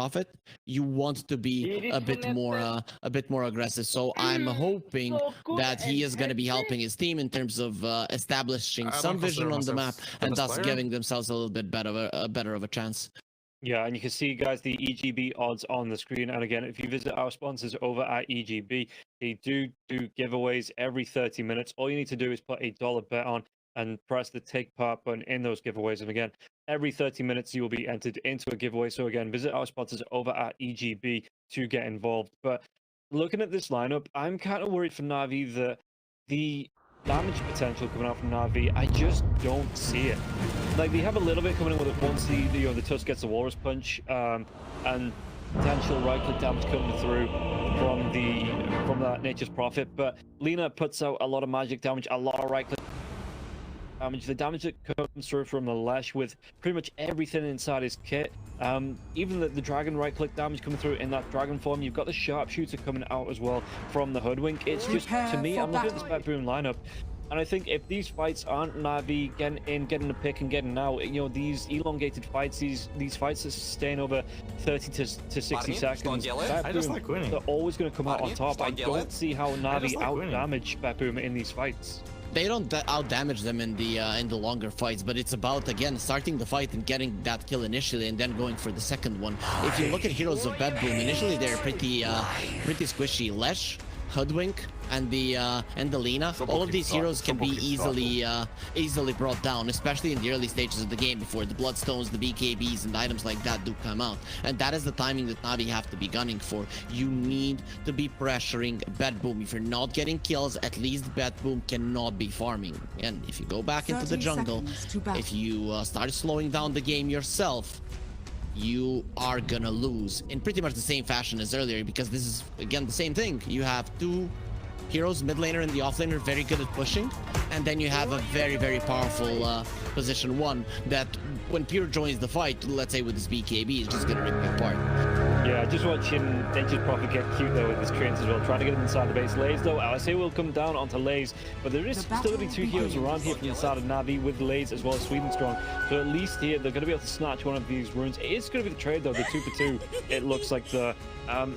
Prophet, you want to be a bit more aggressive. So I'm hoping that he is going to be helping his team in terms of establishing some vision on the map and thus giving themselves a little bit better of a chance. Yeah, and you can see, guys, the EGB odds on the screen. And again, if you visit our sponsors over at EGB, they do giveaways every 30 minutes. All you need to do is put a dollar bet on and press the take part button in those giveaways. And again, every 30 minutes you will be entered into a giveaway. So again, visit our sponsors over at EGB to get involved. But looking at this lineup, I'm kind of worried for Navi that the damage potential coming out from Navi, I just don't see it. Like, they have a little bit coming in with it once the Tusk gets the Walrus Punch, and potential right-click damage coming through from that Nature's Prophet. But Lina puts out a lot of magic damage, a lot of right-click damage. The damage that comes through from the Lesh with pretty much everything inside his kit. Even the Dragon right-click damage coming through in that Dragon form. You've got the Sharpshooter coming out as well from the Hoodwink. It's just, to me, I'm looking at this Betboom lineup, and I think if these fights aren't Navi getting a pick and getting out, you know, these elongated fights, these fights that sustain over 30 to 60 seconds, Betboom, they're always going to come out on top. I don't see how Navi out-damage Betboom in these fights. They don't out-damage them in the longer fights, but it's about, again, starting the fight and getting that kill initially and then going for the second one. If you look at Heroes of Betboom, initially they're pretty squishy. Lesh, Hoodwink, and the Lina, all of these heroes can be easily brought down, especially in the early stages of the game before the Bloodstones, the BKBs, and items like that do come out. And that is the timing that Navi have to be gunning for. You need to be pressuring Betboom. If you're not getting kills, at least Betboom cannot be farming. And if you go back into the jungle, if you start slowing down the game yourself, you are gonna lose in pretty much the same fashion as earlier, because this is, again, the same thing. You have two heroes, mid laner and the off laner, very good at pushing, and then you have a very powerful position one that when Pure joins the fight, let's say with his BKB, is just gonna rip it apart. Yeah, just watching Nature's Prophet get cute though with his trains as well, trying to get him inside the base. Lays though, LSA will come down onto Lays, but there is still going to be two heroes around here from the side of Navi with Lays as well as Sweden Strong. So at least here they're going to be able to snatch one of these runes. It is going to be the trade though, the 2 for 2. It looks like the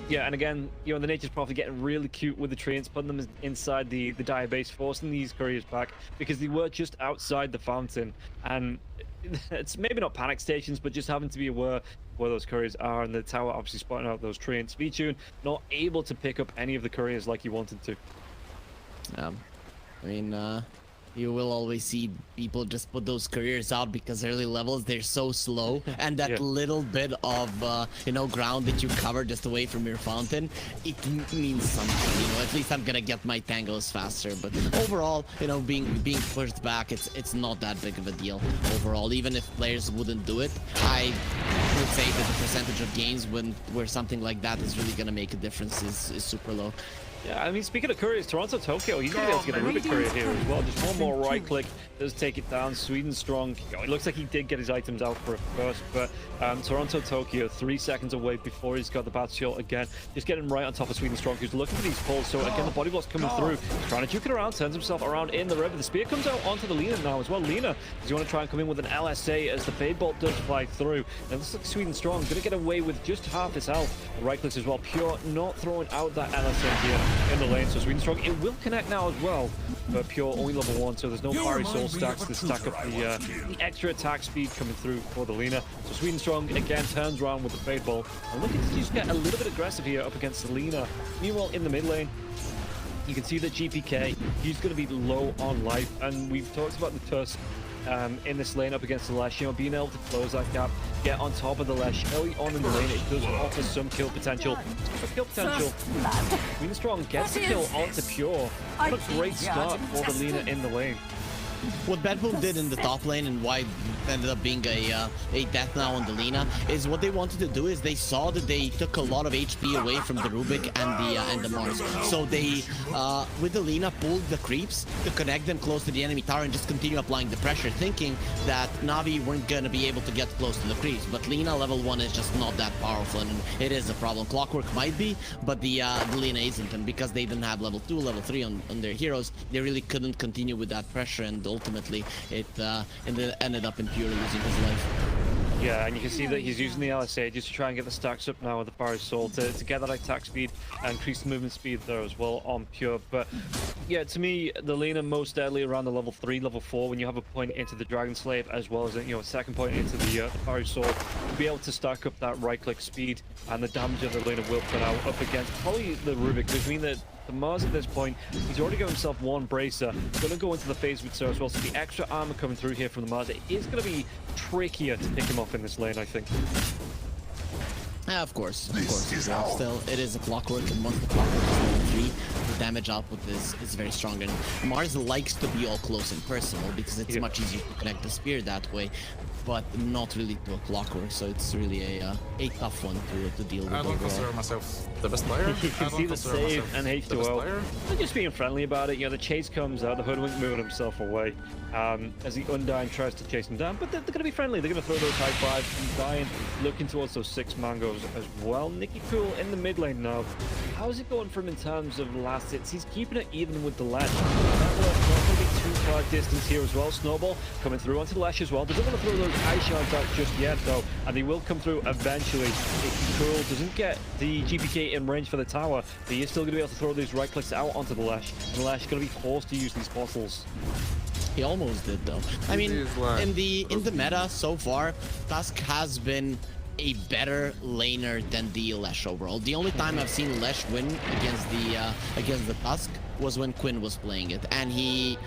yeah, and again, you know, the Nature's Prophet getting really cute with the trains, putting them inside the dire base, forcing these couriers back because they were just outside the fountain. And it's maybe not panic stations, but just having to be aware where those couriers are, and the tower obviously spotting out those trains. VTune not able to pick up any of the couriers like you wanted to. I mean, you will always see people just put those couriers out because early levels they're so slow, and that little bit of you know, ground that you cover just away from your fountain, it means something. You know, at least I'm gonna get my tangos faster. But overall, you know, being pushed back, it's not that big of a deal overall. Even if players wouldn't do it, I would say that the percentage of games where something like that is really gonna make a difference is super low. Yeah, I mean, speaking of couriers, Toronto Tokyo, he's going to be able to get a Rubik courier here as well. Just one more right click does take it down. Sweden Strong, it looks like he did get his items out for it first, but Toronto Tokyo 3 seconds away before he's got the bat shield again. Just getting right on top of Sweden Strong, who's looking for these pulls. So again, the body block's coming through. He's trying to juke it around, turns himself around in the river. The spear comes out onto the Lina now as well. Lina, does he want to try and come in with an LSA as the Fade Bolt does fly through? And it looks like Sweden Strong going to get away with just half his health. The right clicks as well. Pure not throwing out that LSA here in the lane. So Sweden Strong, it will connect now as well, but Pure only level 1, so there's no Fiery Soul stacks to stack up the extra attack speed coming through for the Lina. So Sweden Strong again turns around with the Fade Ball and looking to just get a little bit aggressive here up against the Lina. Meanwhile, in the mid lane, you can see that GPK, he's going to be low on life, and we've talked about the Tusk in this lane up against the Lesh, you know, being able to close that gap, get on top of the Lesh early on in the lane. It does offer some kill potential. Sweden Strong gets the kill onto Pure. What a great start for the Lina in the lane. What Betboom did in the top lane and why it ended up being a death now on the Lina is what they wanted to do is they saw that they took a lot of HP away from the Rubik and the Mars. So they, with the Lina, pulled the creeps to connect them close to the enemy tower and just continue applying the pressure, thinking that Navi weren't going to be able to get close to the creeps. But Lina level 1 is just not that powerful, and it is a problem. Clockwork might be, but the Lina isn't, and because they didn't have level 2, level 3 on their heroes, they really couldn't continue with that pressure, and ultimately it ended up in Pure losing his life. Yeah, and you can see that he's using the LSA just to try and get the stacks up now with the Fire Soul to get that attack speed and increase the movement speed there as well on Pure. But yeah, to me, the laner most deadly around the level 3, level 4, when you have a point into the Dragon Slave as well as a second point into the Fire Soul, to be able to stack up that right-click speed and the damage that the laner will put out up against probably the Rubik, which means that the Mars at this point, he's already got himself one bracer. Going to go into the phase with Sir as well, so the extra armor coming through here from the Mars, it is going to be trickier to pick him off in this lane, I think. Yeah, of course. Still, it is a clockwork, and once the clockwork is level 3, the damage output is very strong. And Mars likes to be all close and personal because it's much easier to connect the spear that way, but not really to a clockwork. So it's really a tough one to deal with. I don't consider myself the best player. You can see the save and H2O. They're just being friendly about it. The chase comes out, the Hoodwink moving himself away as the Undying tries to chase him down. But they're going to be friendly. They're going to throw those high fives. Undying looking towards those 6 mangoes as well. Nicky Cool in the mid lane now. How's it going for him in terms of last hits? He's keeping it even with the Lash. Not going to be too far distance here as well. Snowball coming through onto the Lash as well. Doesn't want to throw those ice shards out just yet though, and they will come through eventually. Nicky Cool doesn't get the GPK in range for the tower, but he's still going to be able to throw these right clicks out onto the Lash. And the Lash is going to be forced to use these bottles. He almost did though. I mean, in the meta so far, Tusk has been a better laner than the Lesh overall. The only time I've seen Lesh win against the Tusk was when Quinn was playing it, and he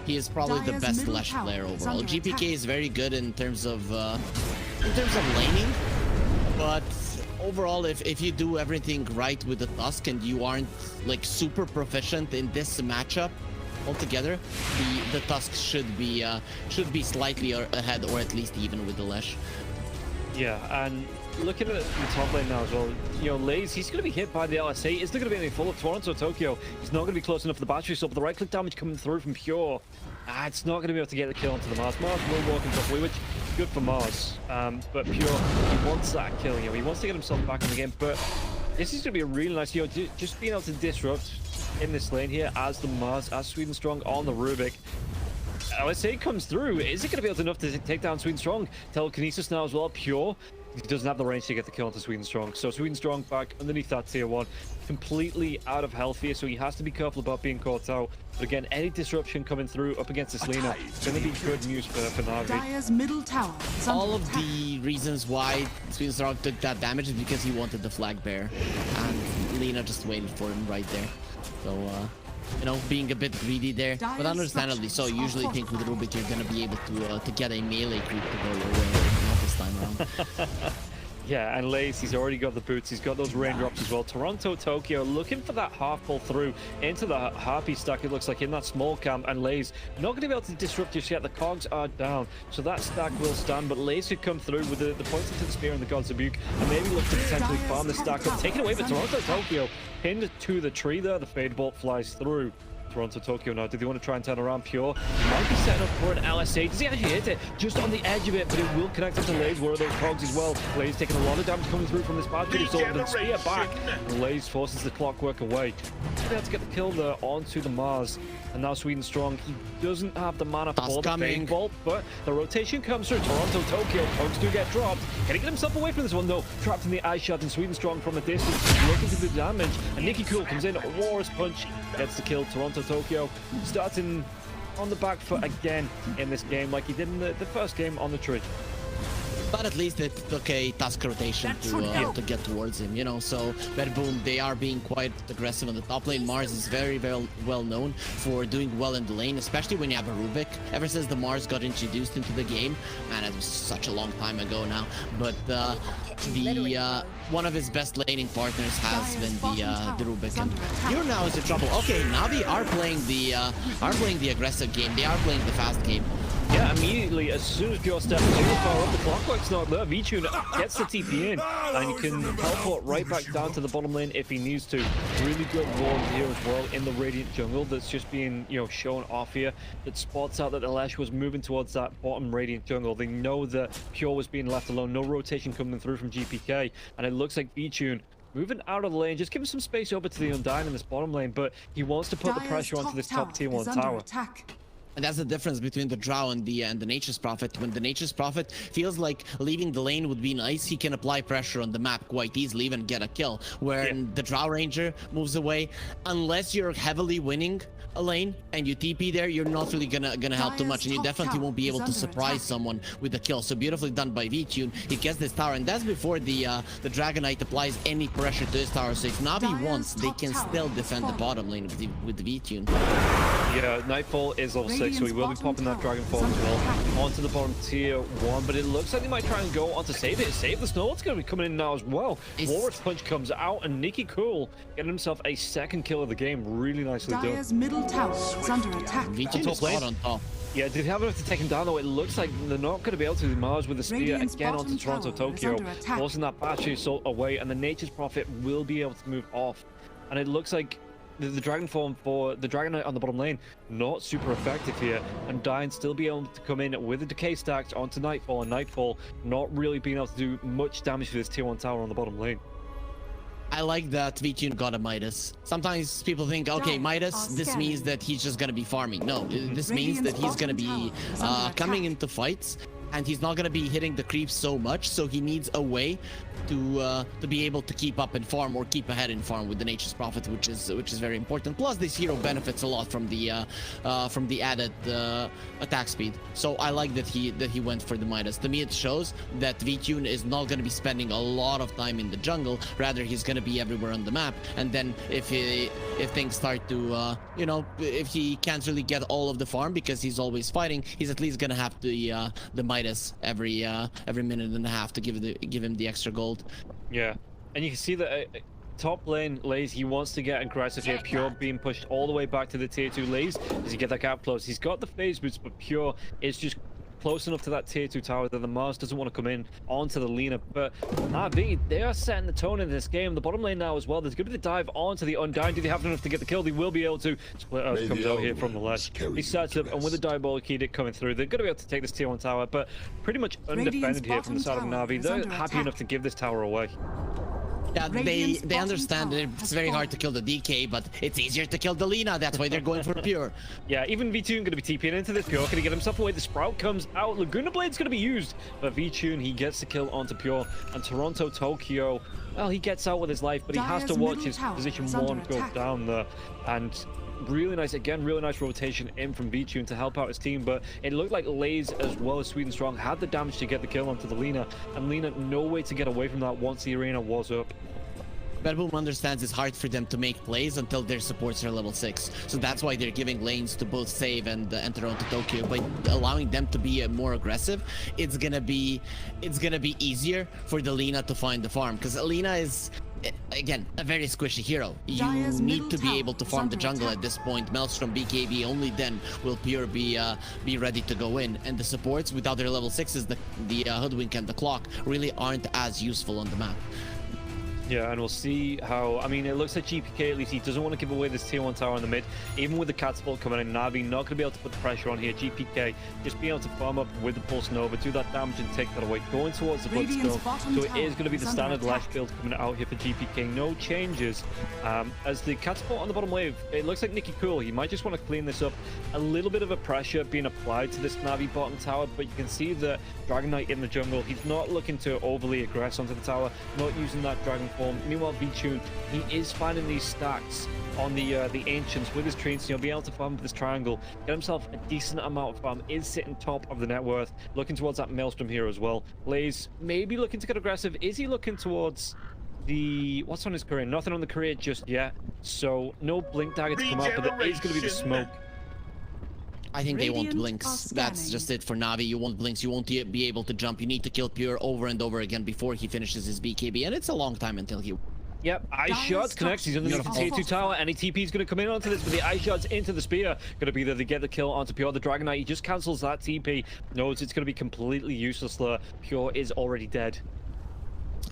is probably the best Lesh player overall. GPK is very good in terms of laning, but overall, if you do everything right with the Tusk and you aren't like super proficient in this matchup altogether, the Tusk should be slightly ahead or at least even with the Lesh. Yeah, and looking at the top lane now as well, Laze, he's going to be hit by the LSA. Is there going to be any full of Toronto Tokyo? He's not going to be close enough for the battery, so the right click damage coming through from Pure. It's not going to be able to get the kill onto the Mars. Mars will walk him properly, which is good for Mars. But Pure, he wants that kill, he wants to get himself back in the game. But this is going to be a really nice, just being able to disrupt in this lane here as the Mars, as Sweden Strong on the Rubik. LSA comes through. Is it going to be able to enough to take down Sweden Strong? Telekinesis now as well. Pure. He doesn't have the range to get the kill onto Sweden Strong. So Sweden Strong back underneath that tier 1. Completely out of health here, so he has to be careful about being caught out. But again, any disruption coming through up against this Lena is going to be good news for Navi. Dire's middle tower. All of the reasons why Sweden Strong took that damage is because he wanted the flag bear, and Lena just waited for him right there. So, being a bit greedy there, but understandably so. Usually think with Rubik you're going to be able to get a melee creep to go your way, not this time around. Yeah, and Lace, he's already got the boots. He's got those raindrops as well. Toronto Tokyo looking for that half pull through into the Harpy stack, it looks like, in that small camp. And Lace not going to be able to disrupt just yet. The cogs are down, so that stack will stand. But Lace could come through with the points into the spear and the God's Rebuke, and maybe look to potentially farm the stack up. Taken away by Toronto Tokyo. Pinned to the tree there. The Fade Bolt flies through. Toronto Tokyo now. Do they want to try and turn around Pure? He might be setting up for an LSA. Does he actually hit it? Just on the edge of it, but it will connect into Laze. One of those cogs as well. Laze taking a lot of damage coming through from this battery. So the spear back. And Laze forces the clockwork away. He's able to get the kill there onto the Mars. And now Sweden Strong, he doesn't have the mana for the Fade Bolt, but the rotation comes through. Toronto Tokyo, cogs do get dropped. Can he get himself away from this one though? Trapped in the ice shot, and Sweden Strong from a distance looking to do damage. And Nicky Cool comes in, War's punch gets the kill. Toronto Tokyo starting on the back foot again in this game, like he did in the first game on the tree. But at least it took a Tusk rotation to get towards him, So Betboom, they are being quite aggressive on the top lane. Mars is very, very well known for doing well in the lane, especially when you have a Rubik. Ever since the Mars got introduced into the game, and it was such a long time ago now. But one of his best laning partners has been the Rubik. And here now is in trouble. Okay, Navi are playing the aggressive game. They are playing the fast game. Yeah, immediately, as soon as Pure steps too far up, the clockwork's not there. Vichun gets the TP in, and he can teleport right back down to the bottom lane if he needs to. Really good ward here as well in the Radiant jungle that's just being, shown off here. That spots out that the Lash was moving towards that bottom Radiant jungle. They know that Pure was being left alone. No rotation coming through from GPK, and it looks like Vichun moving out of the lane, just giving some space over to the Undying in this bottom lane, but he wants to put the pressure onto this top tier 1 tower. And that's the difference between the Drow and the Nature's Prophet. When the Nature's Prophet feels like leaving the lane would be nice, he can apply pressure on the map quite easily, even get a kill. When the Drow Ranger moves away, unless you're heavily winning a lane and you TP there, you're not really gonna help too much, and you definitely won't be able to surprise someone with a kill. So beautifully done by VTune. He gets this tower, and that's before the Dragon Knight applies any pressure to his tower. So if Navi wants, they can still defend the bottom lane with the VTune. Yeah, Nightfall is level 6, so we will be popping that Dragonfall as well onto the bottom tier 1, but it looks like they might try and go on to save it. Save the Snow. It's going to be coming in now as well. Warwick's Punch comes out, and Nicky Cool getting himself a second kill of the game. Really nicely done. Dire's middle tower is under attack. VTune is hot on top. Yeah, did they have enough to take him down though? It looks like they're not going to be able to. Mars with the spear Radiant's again onto bottom Toronto, tower is Tokyo, under attack. forcing that battery assault away, and the Nature's Prophet will be able to move off. And it looks like the Dragon Form for the Dragon Knight on the bottom lane, not super effective here, and Dyne still be able to come in with the decay stacks onto Nightfall, and Nightfall not really being able to do much damage to this tier 1 tower on the bottom lane. I like that VTune got a Midas. Sometimes people think, okay, Midas, this means that he's just gonna be farming. No, this means that he's gonna be coming into fights, and he's not gonna be hitting the creeps so much, so he needs a way to be able to keep up in farm, or keep ahead in farm with the Nature's Prophet, which is very important. Plus, this hero benefits a lot from the added attack speed. So I like that he went for the Midas. To me, it shows that VTune is not going to be spending a lot of time in the jungle. Rather, he's going to be everywhere on the map. And then if things start to if he can't really get all of the farm because he's always fighting, he's at least going to have the Midas every minute and a half to give him the extra gold. Yeah, and you can see that top lane, Lays, he wants to get aggressive here. Pure being pushed all the way back to the tier 2 Lays. Does he get that gap close? He's got the phase boots, but Pure is just close enough to that tier 2 tower that the Mars doesn't want to come in onto the Lina. But Navi, they are setting the tone in this game. The bottom lane now as well. There's going to be the dive onto the Undyne. Do they have enough to get the kill? They will be able to. Split Earth comes out here from the left. He sets up, and with the Diabolic Edict coming through, they're going to be able to take this tier 1 tower, but pretty much undefended here from the side of Navi. They're happy enough to give this tower away. Yeah, they understand that it's very hard to kill the DK, but it's easier to kill the Lina. That's why they're going for Pure. Yeah, even VTune going to be TPing into this. Pure going to get himself away. The Sprout comes out. Laguna Blade's going to be used, but VTune, he gets the kill onto Pure. And Toronto, Tokyo, well, he gets out with his life, but he has to watch his position 1 go down there. And really nice, again, really nice rotation in from VTune to help out his team, but it looked like Lays as well as Sweden Strong had the damage to get the kill onto the Lina, and Lina no way to get away from that once the arena was up. Betboom understands it's hard for them to make plays until their supports are level 6, so that's why they're giving lanes to both Save and Toronto Tokyo. By allowing them to be more aggressive, it's gonna be easier for the Lina to find the farm, because Lina is, again, a very squishy hero. You need to be able to farm the jungle at this point. Maelstrom, BKB, only then will Pure be ready to go in. And the supports without their level 6s, the Hoodwink and the Clock, really aren't as useful on the map. Yeah, and we'll see how, I mean, it looks like GPK, at least he doesn't want to give away this tier 1 tower in the mid. Even with the Catapult coming in, Navi not going to be able to put the pressure on here. GPK just being able to farm up with the Pulse Nova, do that damage and take that away, going towards the Bloodstone. So it is going to be the standard Lash build coming out here for GPK. No changes. As the Catapult on the bottom wave, it looks like Nicky Cool, he might just want to clean this up. A little bit of a pressure being applied to this Navi bottom tower, but you can see that Dragon Knight in the jungle, he's not looking to overly aggress onto the tower, not using that Dragon form. Meanwhile, VTune, he is finding these stacks on the Ancients with his trees. He'll be able to farm this triangle, get himself a decent amount of farm, is sitting top of the net worth, looking towards that Maelstrom here as well. Blaze maybe looking to get aggressive. Is he looking towards the, what's on his career? Nothing on the career just yet, so no blink dagger to come out, but there is going to be the smoke. I think they want blinks. That's just it for Navi. You want blinks. You won't be able to jump. You need to kill Pure over and over again before he finishes his BKB, and it's a long time until he... Yep, Ice Shot connects. He's underneath the tier 2 tower. Any TP is going to come in onto this, but the Ice Shot's into the spear. Going to be there to get the kill onto Pure. The Dragon Knight, he just cancels that TP. Knows it's going to be completely useless there. Pure is already dead.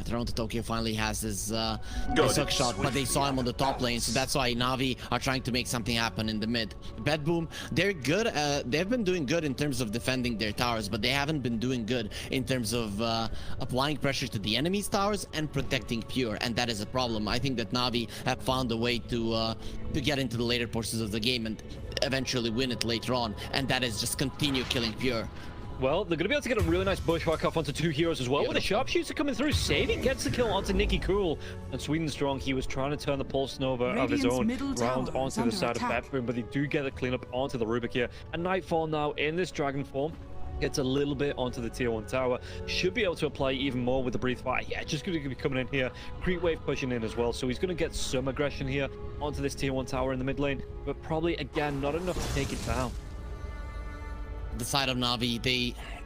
Toronto Tokyo finally has his suck shot, but they saw him on the top lane, so that's why Navi are trying to make something happen in the mid. Betboom, they're good. They've been doing good in terms of defending their towers, but they haven't been doing good in terms of applying pressure to the enemy's towers and protecting Pure, and that is a problem. I think that Navi have found a way to get into the later portions of the game, and eventually win it later on, and that is just continue killing Pure. Well, they're going to be able to get a really nice bushwhack off onto 2 heroes as well. With a sharpshooter coming through, Sadie gets the kill onto Nicky Cool. And Sweden Strong, he was trying to turn the Pulse Nova of his own round onto the side of Betboom, but they do get the cleanup onto the Rubik here. And Nightfall now in this dragon form gets a little bit onto the tier 1 tower. Should be able to apply even more with the Breathe Fire. Yeah, just going to be coming in here. Creep Wave pushing in as well. So he's going to get some aggression here onto this tier 1 tower in the mid lane, but probably, again, not enough to take it down. The side of Navi,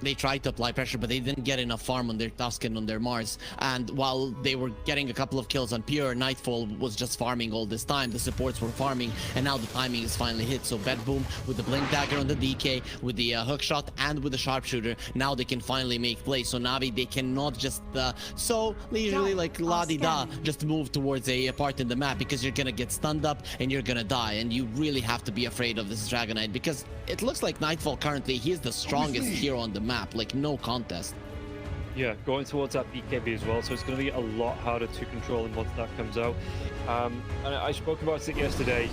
they tried to apply pressure, but they didn't get enough farm on their Tusk and on their Mars. And while they were getting a couple of kills on Pure, Nightfall was just farming all this time. The supports were farming, and now the timing is finally hit. So Betboom with the Blink Dagger on the DK, with the hook shot, and with the Sharpshooter, now they can finally make plays. So Navi, they cannot just so leisurely, like la-di-da, just move towards a part in the map, because you're gonna get stunned up and you're gonna die. And you really have to be afraid of this Dragon Knight, because it looks like Nightfall currently, he is the strongest hero on the map, like no contest. Yeah, going towards that BKB as well, so it's going to be a lot harder to control once that comes out. And I spoke about it yesterday,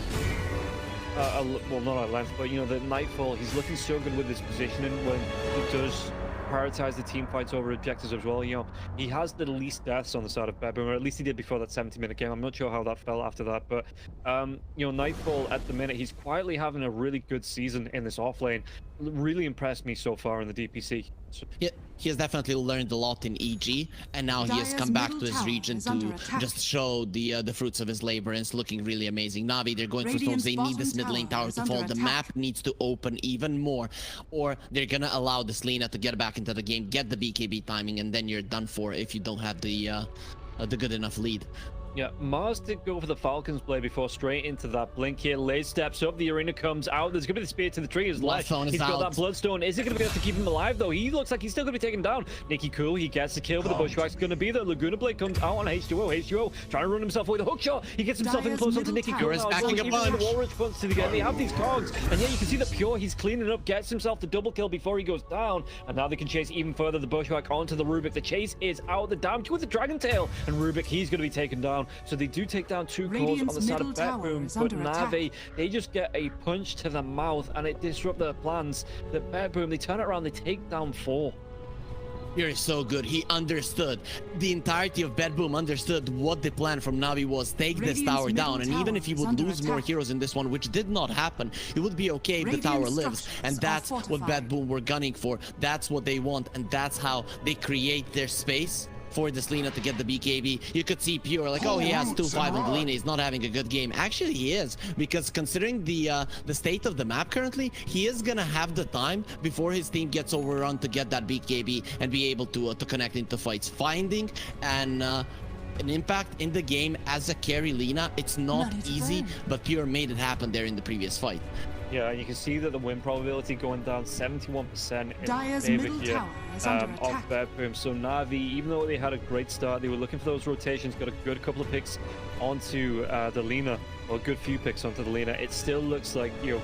well, not at length, but you know, the Nightfall, he's looking so good with his positioning when he does prioritize the team fights over objectives as well. You know, he has the least deaths on the side of Betboom, or at least he did before that 70-minute game. I'm not sure how that fell after that, but you know, Nightfall at the minute, he's quietly having a really good season in this off lane. Really impressed me so far in the DPC. Yeah, he has definitely learned a lot in EG, and now he has come back to his region to just show the fruits of his labor, and it's looking really amazing. Navi, they're going for storms. They need this mid lane tower to fall. The map needs to open even more, or they're gonna allow this Lina to get back into the game, get the BKB timing, and then you're done for if you don't have the good enough lead. Yeah, Mars did go for the Falcon's Blade before straight into that blink here. Lays steps up, the arena comes out. There's going to be the spear to the tree. He's got that Bloodstone. Is it going to be able to keep him alive, though? He looks like he's still going to be taken down. Nicky Cool, he gets the kill, but the Bushwhack's going to be there. Laguna Blade comes out on H2O. H2O trying to run himself away. The hook shot. He gets himself in close onto Nicky Cool. Is backing a bunch. The wall response to the game. They have these cogs. And yeah, you can see the Pure. He's cleaning up, gets himself the double kill before he goes down. And now they can chase even further the Bushwhack onto the Rubik. The chase is out. The damage with the Dragon Tail. And Rubik, he's going to be taken down. So they do take down 2 cores on the side of Betboom, but Navi, they just get a punch to the mouth and it disrupts their plans. The Betboom, they turn it around, they take down 4. You're so good. He understood. The entirety of Betboom understood what the plan from Navi was. Take this tower down, and even if you would lose more heroes in this one, which did not happen, it would be okay if the tower lives. And that's what Betboom were gunning for. That's what they want, and that's how they create their space for this Lina to get the BKB. You could see Pure like, oh, he has 2-5 on the Lina, he's not having a good game. Actually, he is, because considering the state of the map currently, he is gonna have the time before his team gets overrun to get that BKB and be able to connect into fights. Finding an impact in the game as a carry Lina, it's not easy, but Pure made it happen there in the previous fight. Yeah, and you can see that the win probability going down 71% in favor here of Betboom. So Navi, even though they had a great start, they were looking for those rotations, got a good couple of picks onto the Lina, or a good few picks onto the Lina. It still looks like, you know,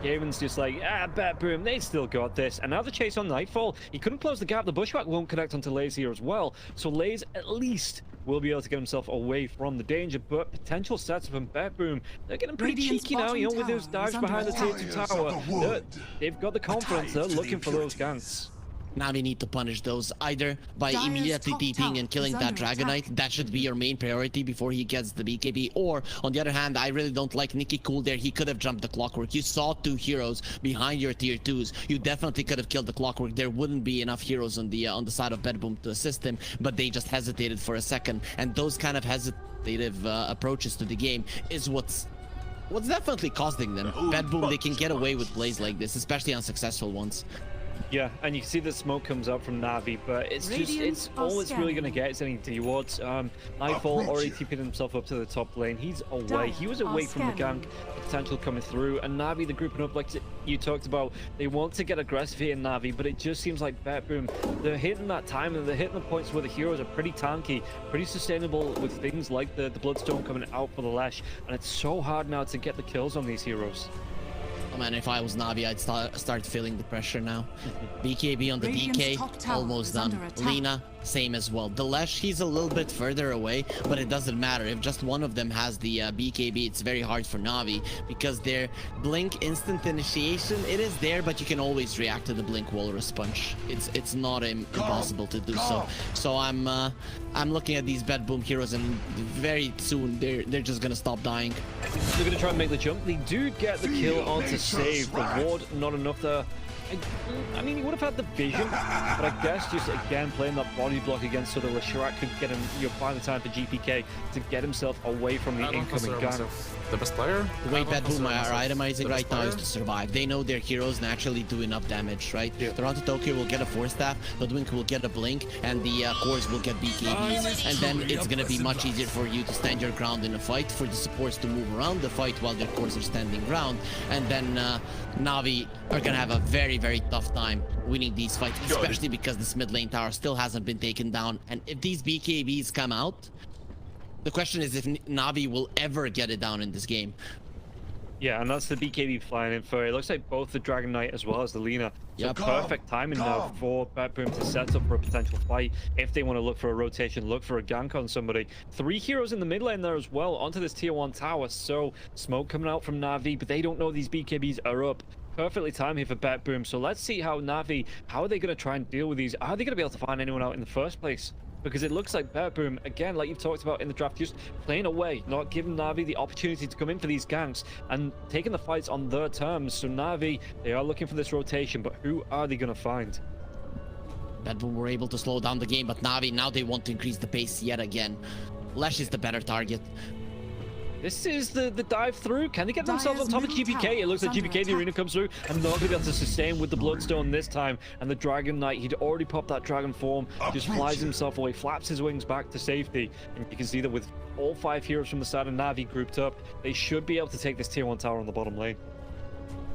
Gaben's just like, Betboom, they still got this. And now the chase on Nightfall, he couldn't close the gap. The Bushwhack won't connect onto Lays here as well. So Lays at least will be able to get himself away from the danger, but potential sets from Betboom, they're getting pretty cheeky now, you know, with those dives behind the tier 2 tower. They've got the confidence, they're looking for those ganks. Navi need to punish those either by immediately TPing and killing that Dragon Knight. That should be your main priority before he gets the BKB. Or on the other hand, I really don't like Nicky Cool there. He could have jumped the Clockwork. You saw 2 heroes behind your tier 2s. You definitely could have killed the Clockwork. There wouldn't be enough heroes on the side of Betboom to assist him, but they just hesitated for a second. And those kind of hesitative approaches to the game is what's definitely costing them. Betboom, they can get away with plays like this, especially unsuccessful ones. Yeah, and you can see the smoke comes up from Navi, but it's all it's really going to get is any D-wards. Nightfall already keeping himself up to the top lane. He's away. He was away from the gank potential coming through, and Navi, the grouping up like you talked about, they want to get aggressive here in Navi, but it just seems like Betboom, they're hitting that time and they're hitting the points where the heroes are pretty tanky, pretty sustainable with things like the Bloodstone coming out for the Lash, and it's so hard now to get the kills on these heroes. Oh man, if I was Navi, I'd start feeling the pressure now. BKB on the DK, almost done. Lina, same as well. Delesh, he's a little bit further away, but it doesn't matter. If just one of them has the BKB, it's very hard for Navi because their blink instant initiation, it is there, but you can always react to the blink walrus punch. It's not impossible to do so. So I'm looking at these Betboom heroes, and very soon they're just gonna stop dying. They're gonna try and make the jump. They do get the kill onto save. The ward not enough there. I mean, he would have had the vision, but I guess just again playing that body block against so that Leshrac could get him, find the time for GPK to get himself away from the incoming gun. The best player? The way Betboom are itemizing right now is to survive. They know their heroes and actually do enough damage, right? Yeah. Toronto Tokyo will get a 4-staff, Ludwig will get a blink, and the cores will get BKBs. And then it's gonna be much easier for you to stand your ground in a fight, for the supports to move around the fight while their cores are standing ground. And then Navi are gonna have a very, very tough time winning these fights, especially because this mid lane tower still hasn't been taken down. And if these BKBs come out, the question is if Navi will ever get it down in this game. Yeah, and that's the BKB flying in for it. Looks like both the Dragon Knight as well as the Lina. So perfect timing now for Betboom to set up for a potential fight. If they want to look for a rotation, look for a gank on somebody. 3 heroes in the mid lane there as well onto this tier 1 tower. So smoke coming out from Navi, but they don't know these BKBs are up. Perfectly timed here for Betboom. So let's see how Navi, how are they going to try and deal with these? Are they going to be able to find anyone out in the first place? Because it looks like Betboom, again, like you've talked about in the draft, just playing away, not giving Navi the opportunity to come in for these ganks and taking the fights on their terms. So Navi, they are looking for this rotation, but who are they going to find? Betboom were able to slow down the game, but Navi, now they want to increase the pace yet again. Lesh is the better target. This is the dive through. Can they get themselves on top of GPK? It looks like GPK, the arena comes through, and not going to be able to sustain with the Bloodstone this time. And the Dragon Knight, he'd already popped that Dragon form, just flies himself away, flaps his wings back to safety. And you can see that with all 5 heroes from the side of Navi grouped up, they should be able to take this tier 1 tower on the bottom lane.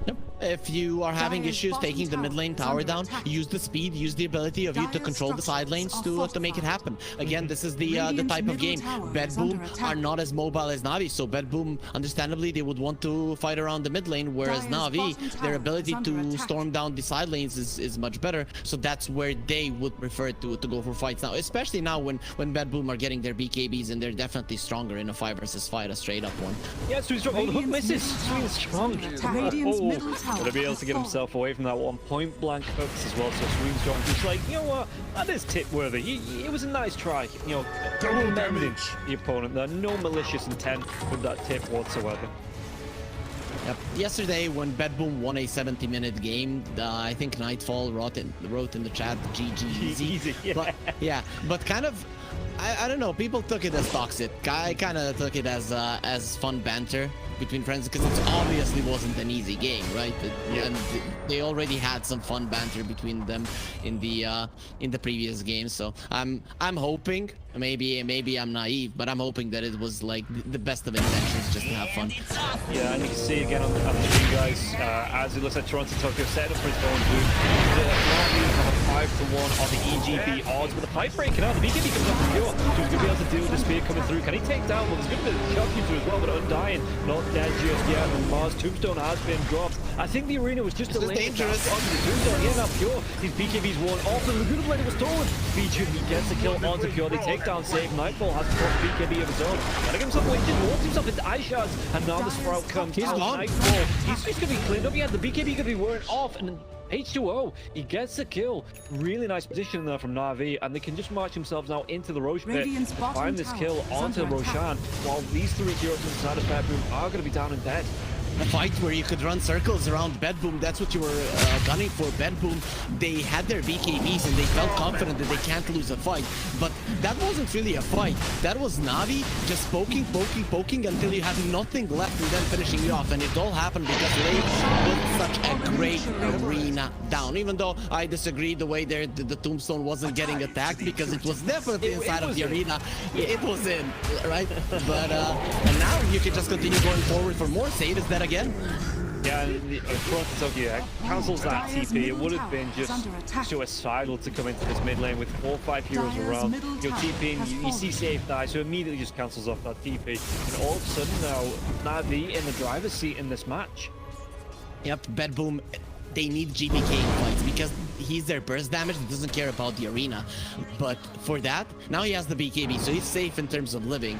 Yep. If you are having issues taking the mid lane tower down, use the speed, use the ability of you to control the side lanes to make it happen. Again, this is the type of game. Betboom are not as mobile as Navi, so Betboom, understandably, they would want to fight around the mid lane, whereas Navi, their ability to storm down the side lanes is much better. So that's where they would prefer to go for fights now, especially now when Betboom are getting their BKBs and they're definitely stronger in a 5 versus 5, a straight up one. Yeah, Sweet's strong. Oh, the hook misses. Sweet's strong. Gonna be able to get himself away from that one. Point blank hooks as well. So Sweet's strong. Just like, you know what? That is tip worthy. It was a nice try. You know, commending the opponent there. No malicious intent with that tip whatsoever. Yep. Yesterday, when Betboom won a 70-minute game, I think Nightfall wrote in the chat, GG easy. Yeah. But kind of, I don't know, people took it as toxic. I kind of took it as fun banter between friends, because it obviously wasn't an easy game, right? And they already had some fun banter between them in the previous game. So I'm hoping, maybe I'm naive, but I'm hoping that it was like the best of intentions, just to have fun. Yeah, and you can see again on the screen, guys, as it looks like Toronto Tokyo set up for his own boot. Navi have a 5-1 on the EGB odds, but the fight breaking out. The BKB comes up from Pure, who's going to be able to deal with the spear coming through. Can he take down? Well, there's going to be a shock into as well, but Undying not dead just yet. And Mars Tombstone has been dropped. I think the arena was just delayed dangerous onto the Tombstone. Yeah, now Pure, his BKB's worn off, and Laguna Blade was stolen. Featured, he gets the kill onto Pure. They take down Save. Nightfall has to cross BKB of his own. Gotta get himself away, he just walks himself into ice shards, and now the Sprout comes. He's gone. Nightfall, he's just gonna be cleaned up. Yeah, the BKB gonna be worn off, and H2O, he gets the kill. Really nice position there from Navi, and they can just march themselves now into the Roche pit, find this kill onto Roshan, while these 3 heroes inside of Betboom are going to be down and dead. A fight where you could run circles around Betboom, that's what you were gunning for. Betboom, they had their BKBs and they felt confident that they can't lose a fight, but that wasn't really a fight. That was Navi just poking until you had nothing left and then finishing you off, and it all happened because they built such a great arena down. Even though I disagree the way the Tombstone wasn't getting attacked, because it was definitely inside of the arena. It was in, right? But and now you can just continue going forward for more. Save is that again. Yeah, and Toronto Tokyo cancels that TP. It would have been just suicidal to come into this mid lane with 4 or 5 heroes around. You're TPing, you see Safe die, so immediately just cancels off that TP. And all of a sudden now, Navi in the driver's seat in this match. Yep, Betboom, they need GPK in fights because he's their burst damage. He doesn't care about the arena. But for that, now he has the BKB, so he's safe in terms of living.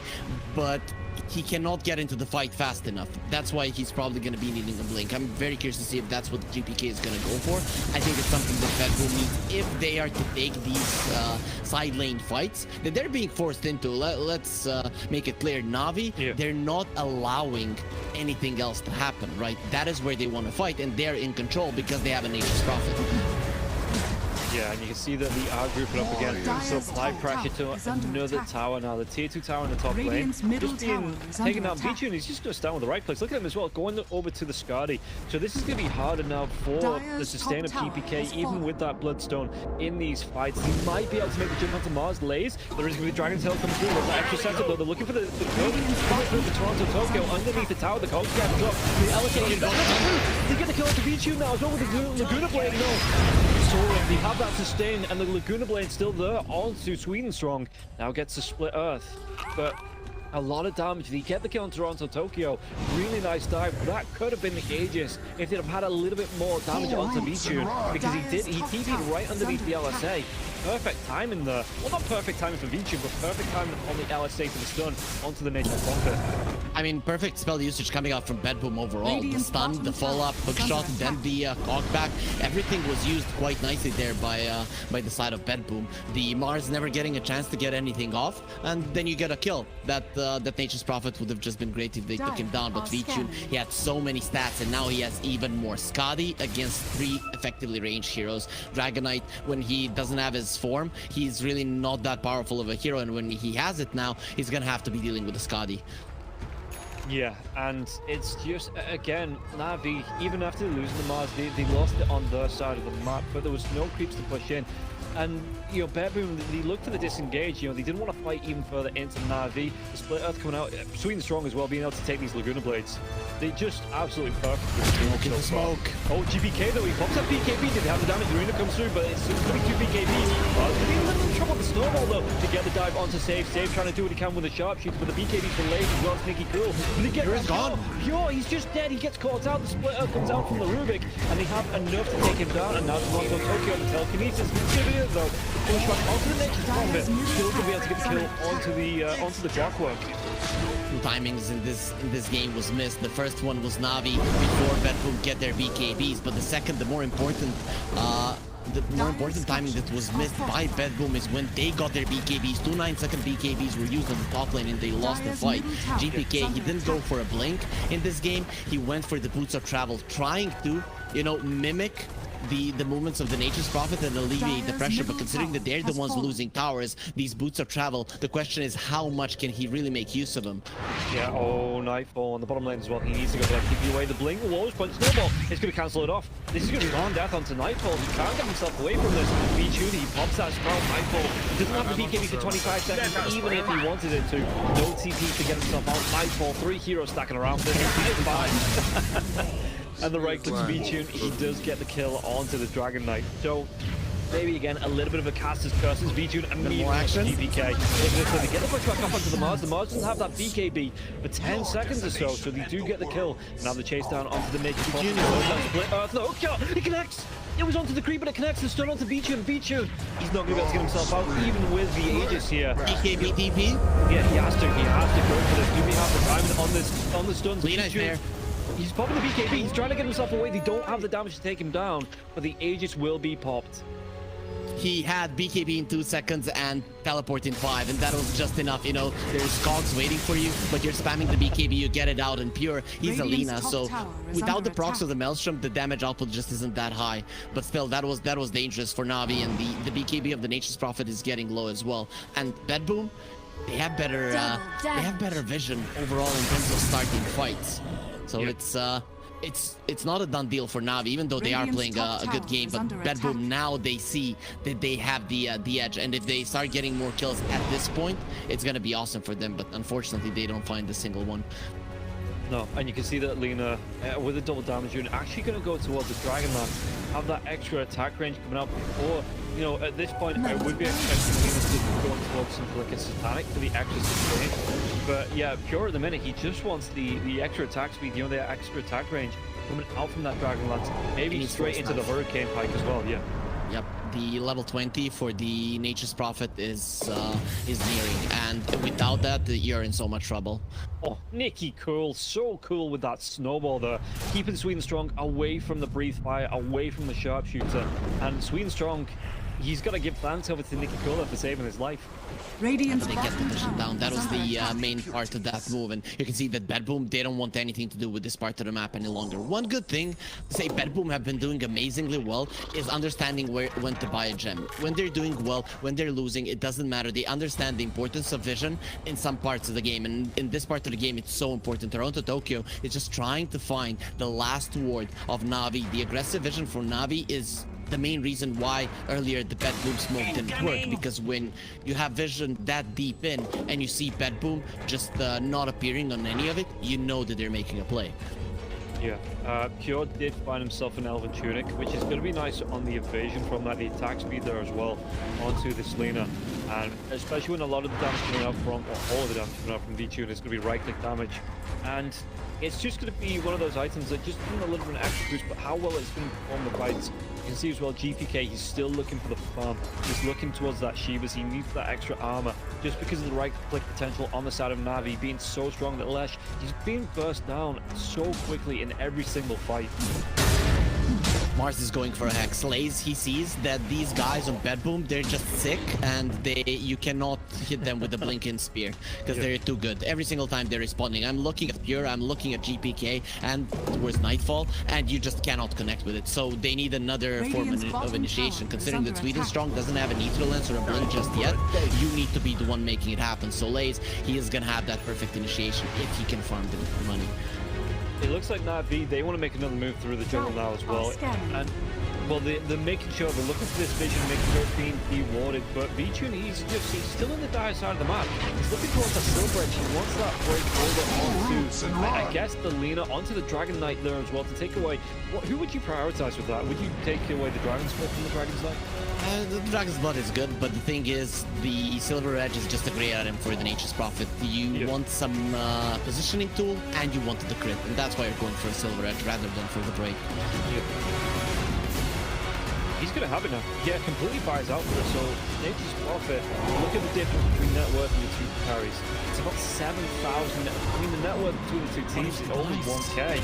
But he cannot get into the fight fast enough. That's why he's probably going to be needing a blink. I'm very curious to see if that's what GPK is going to go for. I think it's something that Betboom needs if they are to take these side lane fights that they're being forced into. Let's make it clear, Navi, they're not allowing anything else to happen, right? That is where they want to fight, and they're in control because they have a Nature's Prophet. Yeah, and you can see that the are grouping up again. So apply pressure to another tower now. The tier 2 tower in the top lane. Just being taken down. Vichu, he's just going to stand with the right place. Look at him as well, going over to the Skadi. So this is going to be harder now for the sustain of GPK, even with that Bloodstone in these fights. He might be able to make the jump onto Mars Lays. There is going to be Dragon's Tail coming through. There's that extra setup though. They're looking for the kill. Through the Toronto Tokyo underneath the tower. The cogs get dropped. The allocated. They get the kill onto Vichu now as well with the Laguna Blade. No. So they have that sustain, and the Laguna Blade still there onto Swedenstrong. Now gets to split Earth, but a lot of damage. Did he get the kill on Toronto Tokyo? Really nice dive. That could have been the Aegis if they'd have had a little bit more damage onto Vichu, because he TP'd right underneath the LSA. Perfect timing there. Well, not perfect timing for Vichu, but perfect timing on the LSA for the stun onto the Nature's Prophet. I mean, perfect spell usage coming out from Betboom overall. The stun, the follow-up, hookshot, then the cogback. Everything was used quite nicely there by the side of Betboom. The Mars never getting a chance to get anything off, and then you get a kill. That Nature's Prophet would have just been great if they took him down, but Vichu, he had so many stats, and now he has even more. Skadi against 3 effectively ranged heroes. Dragonite, when he doesn't have his form, he's really not that powerful of a hero, and when he has it now, he's gonna have to be dealing with the Skadi. Yeah, and it's just, again, Navi, even after losing the Mars, they lost it on their side of the map, but there was no creeps to push in. And, you know, Betboom, they looked for the disengage, you know, they didn't want to fight even further into Navi. The Split Earth coming out, Swedenstrong as well, being able to take these Laguna Blades. They just absolutely perfect. Smoke, smoke. Oh, GPK though, he pops up BKB, did they have the damage? The arena comes through, but it's going to be 2 BKBs. Well, it's going to be a little trouble with the snowball though, to get the dive onto Save. Save trying to do what he can with the sharpshooter, but the BKBs for Lays as well, Sneaky Cool. But they get gone. Pure, he's just dead, he gets caught out, the Split Earth comes out from the Rubik, and they have enough to take him down, and now Toronto Tokyo on the telekinesis. Severe though, push back onto the Nature's Prophet, still going to be able to get the kill onto the Clockwork. Timings in this game was missed. The first one was Navi before Betboom get their BKBs, but the second, the more important timing that was missed by Betboom is when they got their BKBs. 2 9-second BKBs were used on the top lane and they lost the fight. GPK, he didn't go for a blink in this game. He went for the boots of travel, trying to, you know, mimic the movements of the Nature's Prophet and alleviate the pressure, but considering that they're the ones losing towers, these boots of travel, the question is how much can he really make use of them? Yeah, oh, Nightfall on the bottom lane as well. He needs to go for that keep away. The blink, the walls punch, snowball. It's going to cancel it off. This is going to be long death onto Nightfall. He can't get himself away from this. Vichu, he pops that spell. Nightfall doesn't have the BKB for 25 seconds, even if he wanted it to. No TP to get himself out. Nightfall, 3 heroes stacking around. This is 5. And the right clicks Vichu, he does get the kill onto the Dragon Knight. So maybe again a little bit of a caster's curse as Vichu immediately action. GPK. They get the push back up onto the Mars. The Mars doesn't have that BKB for 10 seconds or so they do get the kill. Now the chase down onto the Nature's Prophet. Split Earth. No, it connects. It was onto the creep, but it connects the stun onto Vichu. Vichu, he's not going to be able to get himself out, even with the Aegis here. BKB TP? Yeah, he has to go for this. Do we have the time on the stuns? Lena's there. He's popping the BKB. He's trying to get himself away. They don't have the damage to take him down, but the Aegis will be popped. He had BKB in 2 seconds and teleport in 5, and that was just enough. You know, there's cogs waiting for you, but you're spamming the BKB, you get it out, and Pure, he's Alina, so without the procs of the Maelstrom, the damage output just isn't that high. But still, that was dangerous for Navi, and the BKB of the Nature's Prophet is getting low as well. And Betboom, they have better vision overall in terms of starting fights. So it's not a done deal for Navi, even though they are playing a good game. But Betboom, now they see that they have the edge, and if they start getting more kills at this point, it's gonna be awesome for them. But unfortunately, they don't find a single one. No, and you can see that Lena, with a double damage unit, actually going to go towards the Dragonlance, have that extra attack range coming out before. You know, at this point, I would be expecting Lena to go towards something like a Satanic for the extra sustain. But yeah, Pure at the minute, he just wants the extra attack speed, you know, the extra attack range coming out from that Dragonlance. Maybe straight into the Hurricane Pike as well, yeah. Yep, the level 20 for the Nature's Prophet is nearing, and without that, you're in so much trouble. Oh, Nikki cool, so cool with that snowball there. Keeping Sweden Strong away from the breathe fire, away from the sharpshooter. And Sweden Strong, he's got to give thanks over to Nikki Cool for saving his life. Radiant's They get the bottom vision tower down. That is was under the attack. main part of that move, and you can see that Betboom, they don't want anything to do with this part of the map any longer. One good thing to say Betboom have been doing amazingly well is understanding when to buy a gem. When they're doing well, when they're losing, it doesn't matter. They understand the importance of vision in some parts of the game, and in this part of the game, it's so important. Toronto Tokyo is just trying to find the last ward of Navi. The aggressive vision for Navi is the main reason why earlier the Betboom smoke didn't work, because when you have vision that deep in and you see Betboom just not appearing on any of it, you know that they're making a play. Yeah, Pure did find himself an Elven Tunic, which is going to be nice on the evasion from that, the attack speed there as well, onto this Lina. And especially when a lot of the damage coming out from, or all of the damage coming out from V-Tune is going to be right-click damage. And it's just going to be one of those items that just give him a little bit of an extra boost, but how well it's going to perform the fights. You can see as well, GPK, he's still looking for the farm. He's looking towards that Shivas. He needs that extra armor just because of the right-click potential on the side of Navi being so strong that Lesh, he's being burst down so quickly in every single fight. Mars is going for a hex. Lays, he sees that these guys on Betboom, they're just sick, and you cannot hit them with the Blinking Spear because they're too good. Every single time they're responding. I'm looking at Pure, I'm looking at GPK, and towards Nightfall, and you just cannot connect with it. So they need another form of initiation. Considering that Sweden Strong doesn't have an Ether Lens or a Blink just yet, you need to be the one making it happen. So Lays, he is gonna have that perfect initiation if he can farm the money. It looks like Navi, they want to make another move through the jungle now as well. And, well, they're making sure, they're looking for this vision, making sure it's being rewarded. But V-Tune, he's still on the dire side of the map. He's looking towards that silver edge. He wants that break over onto, I guess, the Lina, onto the Dragon Knight there as well to take away. Who would you prioritize with that? Would you take away the Dragon Split from the Dragon's Knight? The Dragon's Blood is good, but the thing is, the Silver Edge is just a great item for the Nature's Prophet. You want some positioning tool, and you wanted the crit, and that's why you're going for a Silver Edge rather than for the break. He's going to have it now. Yeah, completely buys out for it. So, Nature's Prophet, look at the difference between net worth and the two carries. It's about 7,000. I mean, the net worth between the two teams is only 1k.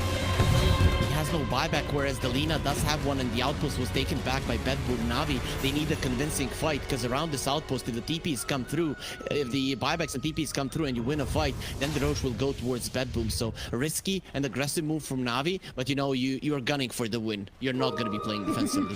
He has no buyback, whereas the Lina does have one, and the outpost was taken back by Betboom. Navi, they need a convincing fight, because around this outpost, if the TPs come through, if the buybacks and TPs come through and you win a fight, then the Roche will go towards Betboom. So, a risky and aggressive move from Navi, but you know, you're gunning for the win. You're not going to be playing defensively.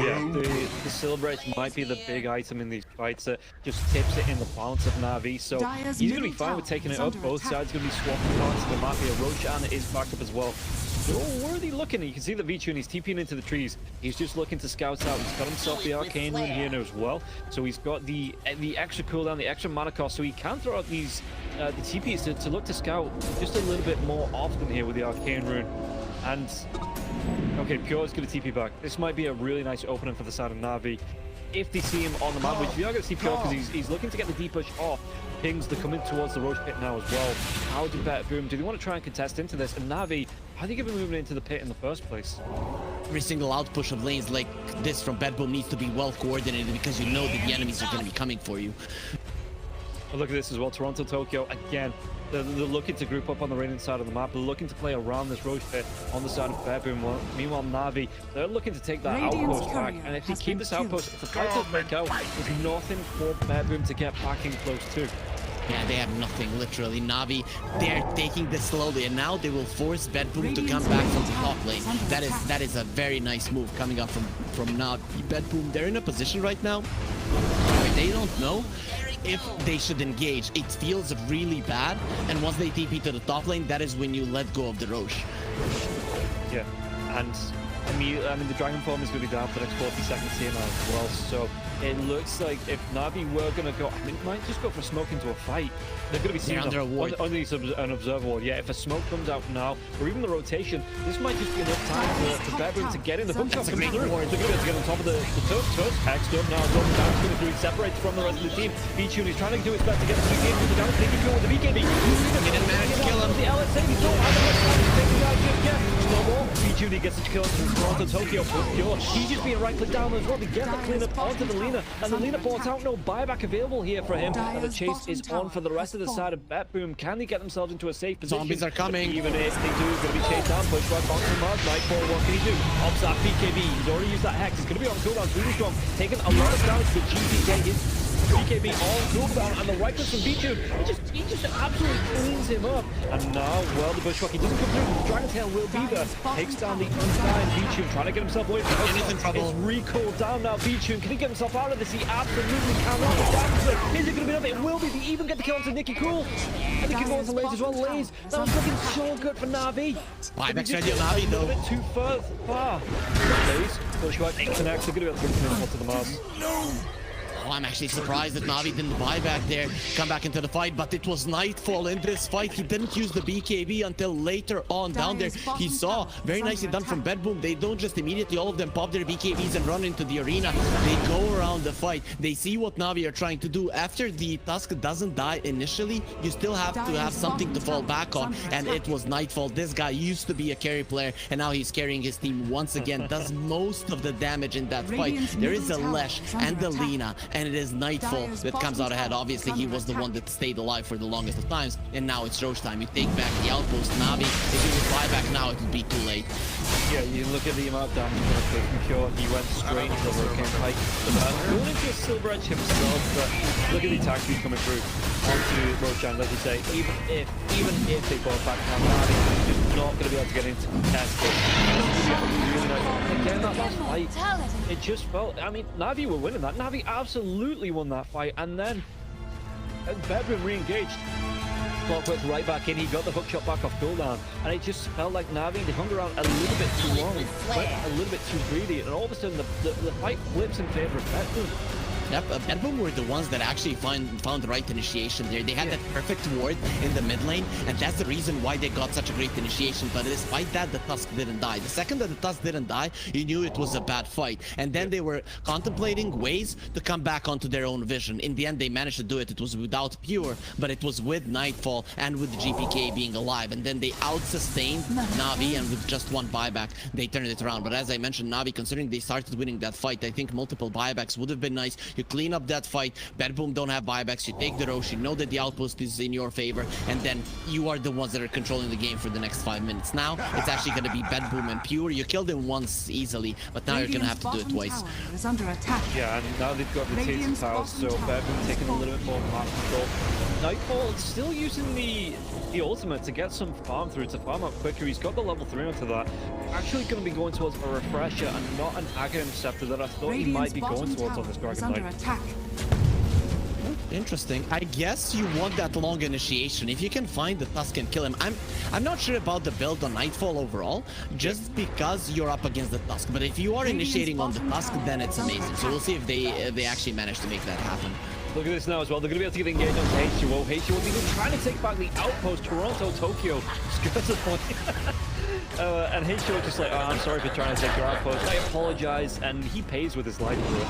Yeah, the Silver Edge might be the big item in these fights that just tips it in the balance of Navi. So he's going to be fine with taking it up. Both sides going to be swapping parts. There might be a Roshan is back up as well. So where are they looking? You can see the V-Tune, he's TPing into the trees. He's just looking to scout out. He's got himself the Arcane Rune here now as well. So he's got the extra cooldown, the extra mana cost. So he can throw out these the TPs to look to scout just a little bit more often here with the Arcane Rune. And okay, Pure is going to TP back. This might be a really nice opening for the side of Navi. If they see him on the map, which we are going to see Pure because he's looking to get the deep push off. Pings, they're coming towards the Roche pit now as well. How do Betboom, do they want to try and contest into this? And Navi, how are they going to be moving into the pit in the first place? Every single outpush of lanes like this from Betboom needs to be well coordinated, because you know that the enemies are going to be coming for you. But look at this as well, Toronto Tokyo, again, they're looking to group up on the right-hand side of the map. They're looking to play around this Roche pit on the side of Betboom. Meanwhile, Navi, they're looking to take that outpost back. And if they keep this outpost, if the fight does break out, there's nothing for Betboom to get back in close to. Yeah, they have nothing, literally. Navi, they're taking this slowly, and now they will force Betboom to come back from the top lane. That is a very nice move coming up from Navi. Betboom, they're in a position right now where they don't know if they should engage. It feels really bad, and once they TP to the top lane, that is when you let go of the Roche. Yeah, and I mean the Dragon Form is going to be down for the next 40 seconds here now as well, so it looks like if Navi were going to go, I mean, it might just go for a smoke into a fight. They're going to be seen under a ward. On an observer ward. Yeah, if a smoke comes out now, or even the rotation, this might just be enough time for Betboom to get in the hook shot. They're going to be able to get on top of the turret. Hexed up now, dropping down, going to do it, separated from the rest of the team. V-Tune, he's trying to do his best to get the BKB with the down, taking kill with the BKB. He didn't manage to kill him. The LSA, he's not having much time to take the out just yet. Snowball, V-Tune B2, he gets a kill from Toronto Tokyo. Pure. He's just being right-clicked down as well. They get the cleanup onto the Lina, and the Lina bought out. No buyback available here for him. And the chase is on for the rest of the side of Betboom. Can they get themselves into a safe position? Zombies are coming. Even if they do, he's going to be chased down. Push right box from Mars. Nightfall, what can he do? Ops that BKB. He's already used that Hex. He's going to be on cooldown. Really strong. Taking a lot of damage to GPK. BKB on cooldown, and the right click from Betboom. He just absolutely cleans him up. And now, well, the Bushwhack, he doesn't come through. Dragon Tail will be there. Takes down the undying Betboom, trying to get himself away from He's in trouble. It's recalled down now. Betboom, can he get himself out of this? He absolutely cannot. The damage, is it going to be enough? It will be. They even get the kill onto Nicky Cool. And they can go onto Laze as well. Laze, that was looking so good for Navi. Buyback's ready on Navi, though. A bit too far. Laze, Bushwhack connects. They're going to be able to get him onto the Mars. Oh, I'm actually surprised that Navi didn't buy back there, come back into the fight, but it was Nightfall in this fight. He didn't use the BKB until later on down there. He saw, very nicely done from Betboom. They don't just immediately, all of them pop their BKBs and run into the arena. They go around the fight. They see what Navi are trying to do. After the Tusk doesn't die initially, you still have to have something to fall back on, and it was Nightfall. This guy used to be a carry player, and now he's carrying his team once again, does most of the damage in that fight. There is a Lesh and the Lina, and it is Nightfall that comes out ahead. Obviously, he was the one that stayed alive for the longest of times, and now it's Roche time. You take back the outpost. Navi, if you would buy back now, it would be too late. Yeah, you look at the amount of damage he's going to take from Pure. He went straight into the Hurricane Pike for that. Going into a Silver Edge himself, but look at the attack speed coming through onto Roshan, as you say. Even if they bought back now, Navi is not going to be able to get into test it. Again, that last fight, it just felt, I mean, Navi were winning that. Navi absolutely won that fight, and then Betboom re-engaged. Clockwork right back in, he got the hook shot back off cooldown, and it just felt like Navi, they hung around a little bit too long, went a little bit too greedy, and all of a sudden the fight flips in favor of Betboom. Yep, Betboom were the ones that actually found the right initiation there. They had that perfect ward in the mid lane, and that's the reason why they got such a great initiation. But despite that, the Tusk didn't die. The second that the Tusk didn't die, you knew it was a bad fight. And then they were contemplating ways to come back onto their own vision. In the end, they managed to do it. It was without Pure, but it was with Nightfall and with GPK being alive. And then they out-sustained Navi, and with just one buyback, they turned it around. But as I mentioned, Navi, considering they started winning that fight, I think multiple buybacks would have been nice. You clean up that fight. Betboom don't have buybacks. You take the Roche. You know that the outpost is in your favor, and then you are the ones that are controlling the game for the next 5 minutes. Now it's actually going to be Betboom and Pure. You killed him once easily, but now you're going to have to do it twice. Is under attack. Yeah, and now they've got the Tatum Towers, so Betboom taking a little bit more map control. Nightfall still using the ultimate to get some farm through, to farm up quicker. He's got the level 3 onto that. Actually going to be going towards a refresher and not an Aghanim Scepter that I thought he might be going towards on this Dragon Knight. Interesting. I guess you want that long initiation. If you can find the Tusk and kill him. I'm not sure about the build on Nightfall overall, just because you're up against the Tusk. But if you are initiating on the Tusk, then it's amazing. So we'll see if they actually manage to make that happen. Look at this now as well. They're going to be able to get engaged on H2O. H2O even trying to take back the outpost. Toronto, Tokyo. And H2O just like, oh, I'm sorry for trying to take your outpost. I apologize. And he pays with his life for it.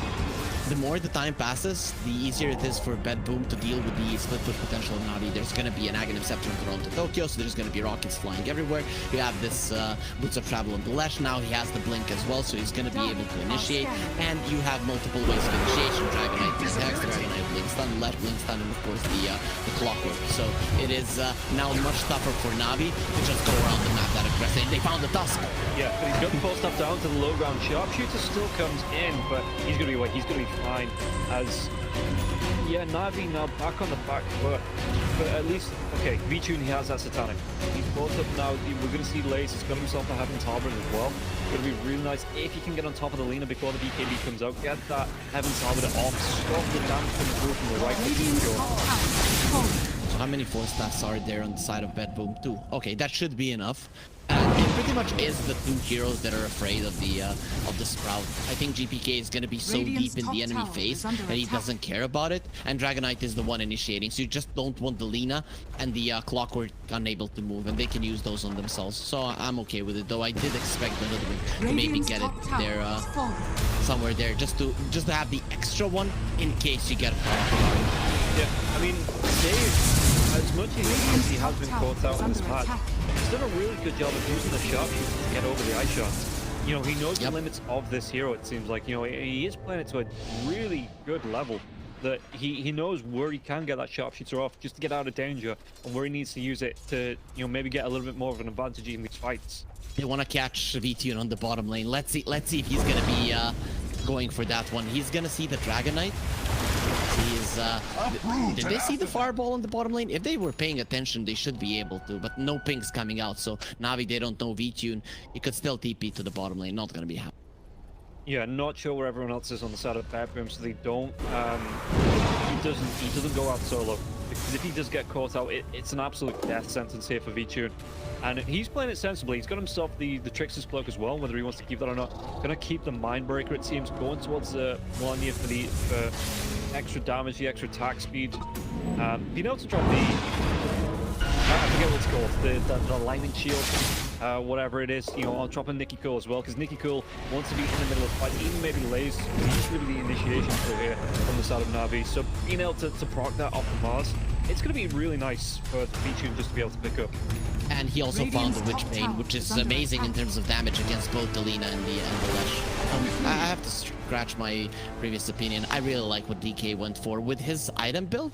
The more the time passes, the easier it is for Betboom to deal with the split push potential of Navi. There's going to be an Aghanim Scepter in Toronto, Tokyo, so there's going to be rockets flying everywhere. You have this Boots of Travel on the Lesh. Now he has the Blink as well, so he's going to be able to initiate. And you have multiple ways of initiation. Dragonite is Hex, Dragonite Blink Stun, Lesh Blink Stun, and of course the Clockwork. So it is now much tougher for Navi to just go around the map that aggressive. They found the Tusk. Yeah, but he's got the full stuff down to the low ground. Sharpshooter still comes in, but he's going to be away. He's going to be fine. As yeah, Navi now back on the back foot, but at least okay, Betboom, he has that Satanic. He's brought up now. We're going to see Lace. He's got himself a Heaven's Harbor as well. It's going to be really nice if he can get on top of the Lina before the BKB comes out. Get that Heaven's Harbor off. Stop the damage coming through from the right. So how many 4-stars are there on the side of Betboom? 2. Okay, that should be enough. And it pretty much is the 2 heroes that are afraid of the Sprout. I think GPK is going to be so deep in the enemy phase that he doesn't care about it. And Dragonite is the one initiating, so you just don't want the Lina and the Clockwork unable to move, and they can use those on themselves. So I'm okay with it, though I did expect the Hoodwink to maybe get it there somewhere there, just to have the extra one in case you get a Yeah, I mean, Dave, as much as he has been caught out in this match, he's done a really good job of using the sharpshooter to get over the ice shots. You know, he knows the limits of this hero, it seems like. You know, he is playing it to a really good level. That he knows where he can get that sharpshooter off just to get out of danger, and where he needs to use it to, you know, maybe get a little bit more of an advantage in these fights. They want to catch VTune on the bottom lane. Let's see if he's gonna be going for that one. He's gonna see the Dragon Knight. Did they see the fireball on the bottom lane? If they were paying attention, they should be able to, but no pings coming out. So Navi, they don't know VTune. He could still TP to the bottom lane. Not gonna be happening. Yeah, not sure where everyone else is on the side of Betboom, so they don't. He doesn't go out solo, because if he does get caught out, it's an absolute death sentence here for VTune. And he's playing it sensibly. He's got himself the Trickster's Cloak as well, whether he wants to keep that or not. Gonna keep the Mindbreaker, it seems, going towards Melania for extra damage, the extra attack speed. Being able to drop I forget what it's called, the lightning shield, whatever it is, you know, on top of Nicky Cole as well, because Nicky Cole wants to be in the middle of the fight, even maybe lays, he's really the initiation through here from the side of Navi. So being able to proc that off the Mars, it's going to be really nice for VTune just to be able to pick up. And he also found the Witch Bane, which is amazing in terms of damage against both the Lina and the Lesh. I have to scratch my previous opinion. I really like what DK went for with his item build.